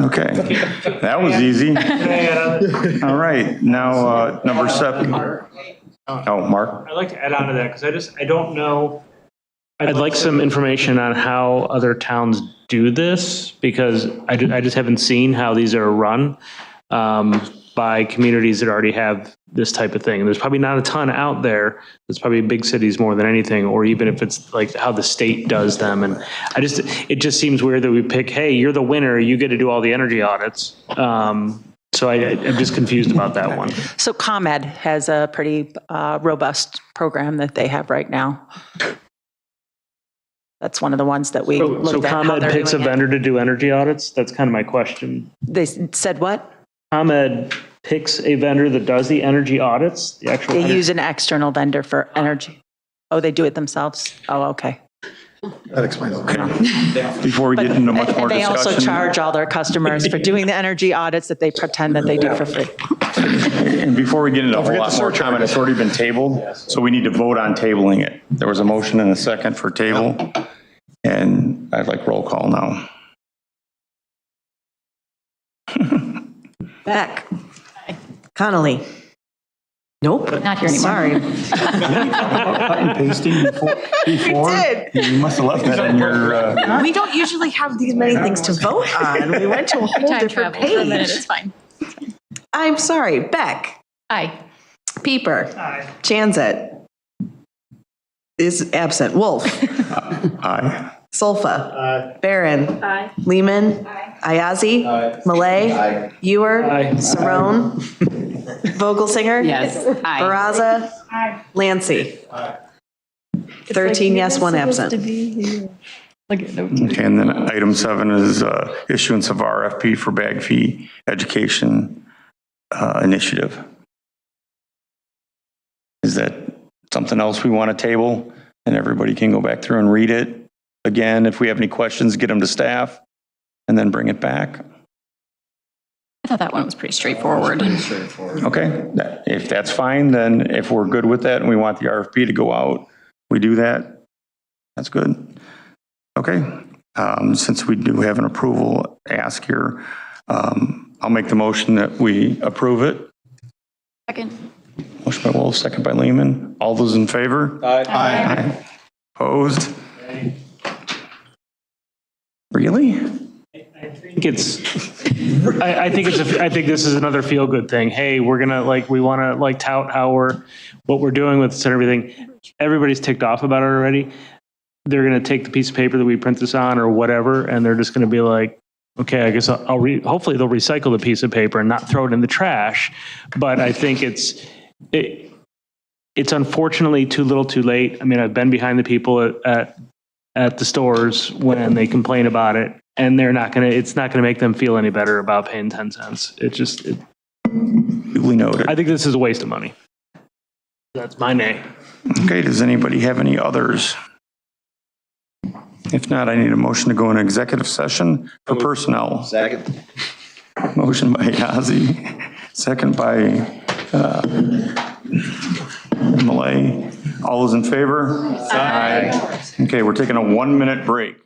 Okay, that was easy. All right, now number 7. Oh, Mark? I'd like to add on to that because I don't know. I'd like some information on how other towns do this because I just haven't seen how these are run by communities that already have this type of thing. And there's probably not a ton out there. It's probably big cities more than anything, or even if it's like how the state does them. And it just seems weird that we pick, hey, you're the winner, you get to do all the energy audits. So I'm just confused about that one. So ComEd has a pretty robust program that they have right now. That's one of the ones that we So looked at. how ComEd they're picks a doing it. vendor to do energy audits? That's kind of my question. They said what? ComEd picks a vendor that does the energy audits, the actual. They use an external vendor for energy. Oh, they do it themselves? Oh, okay. That explains it. Before we get into much more They also discussion. charge all their customers for doing the energy audits that they pretend that they do for free. And before we get into a whole forget lot the more comment, it's already been tabled, so we need to vote on tabling it. There was a motion and a second for table, and I'd like roll call now. Beck. Connolly. Nope. Not here anymore. Sorry. Cut and pasting before? did. You must have left that in your, We don't usually have these many things to vote on. We went to a whole Time different travel for a minute, page. it's fine. I'm sorry. Beck. Aye. Pieper. Janset. Is absent. Wolf. aye. Solfa. Barron. Lehman. Ayazi. Malay. Ewer. Saron. Vogelsinger. Yes. Aye. Baraza. Lancey. 13 yes, 1 absent. Okay, and then item 7 is issuance of RFP for bag fee education initiative. Is that something else we want to table? And everybody can go back through and read it again. If we have any questions, get them to staff and then bring it back. I thought that one was pretty straightforward. Okay, if that's fine, then if we're good with that and we want the RFP to go out, we do that. That's good. Okay, since we do have an approval ask here, I'll make the motion that we approve it. Second. Motion by Wolf, second by Lehman. All those in favor? Aye. Opposed? Really? I think this is another feel good thing. Hey, we're gonna we want to tout what we're doing with this and everything. Everybody's ticked off about it already. They're gonna take the piece of paper that we print this on or whatever, and they're just gonna be like, okay, I guess hopefully they'll recycle the piece of paper and not throw it in the trash. But I think it's unfortunately too little, too late. I mean, I've been behind the people at the stores when they complain about it, and it's not gonna make them feel any better about paying 10 cents. Duly noted. I think this is a waste of money. That's my nay. Okay, does anybody have any others? If not, I need a motion to go into executive session for personnel. Second. Motion by Yazzie, second by Malay. All those in favor? Aye. Okay, we're taking a 1-minute break.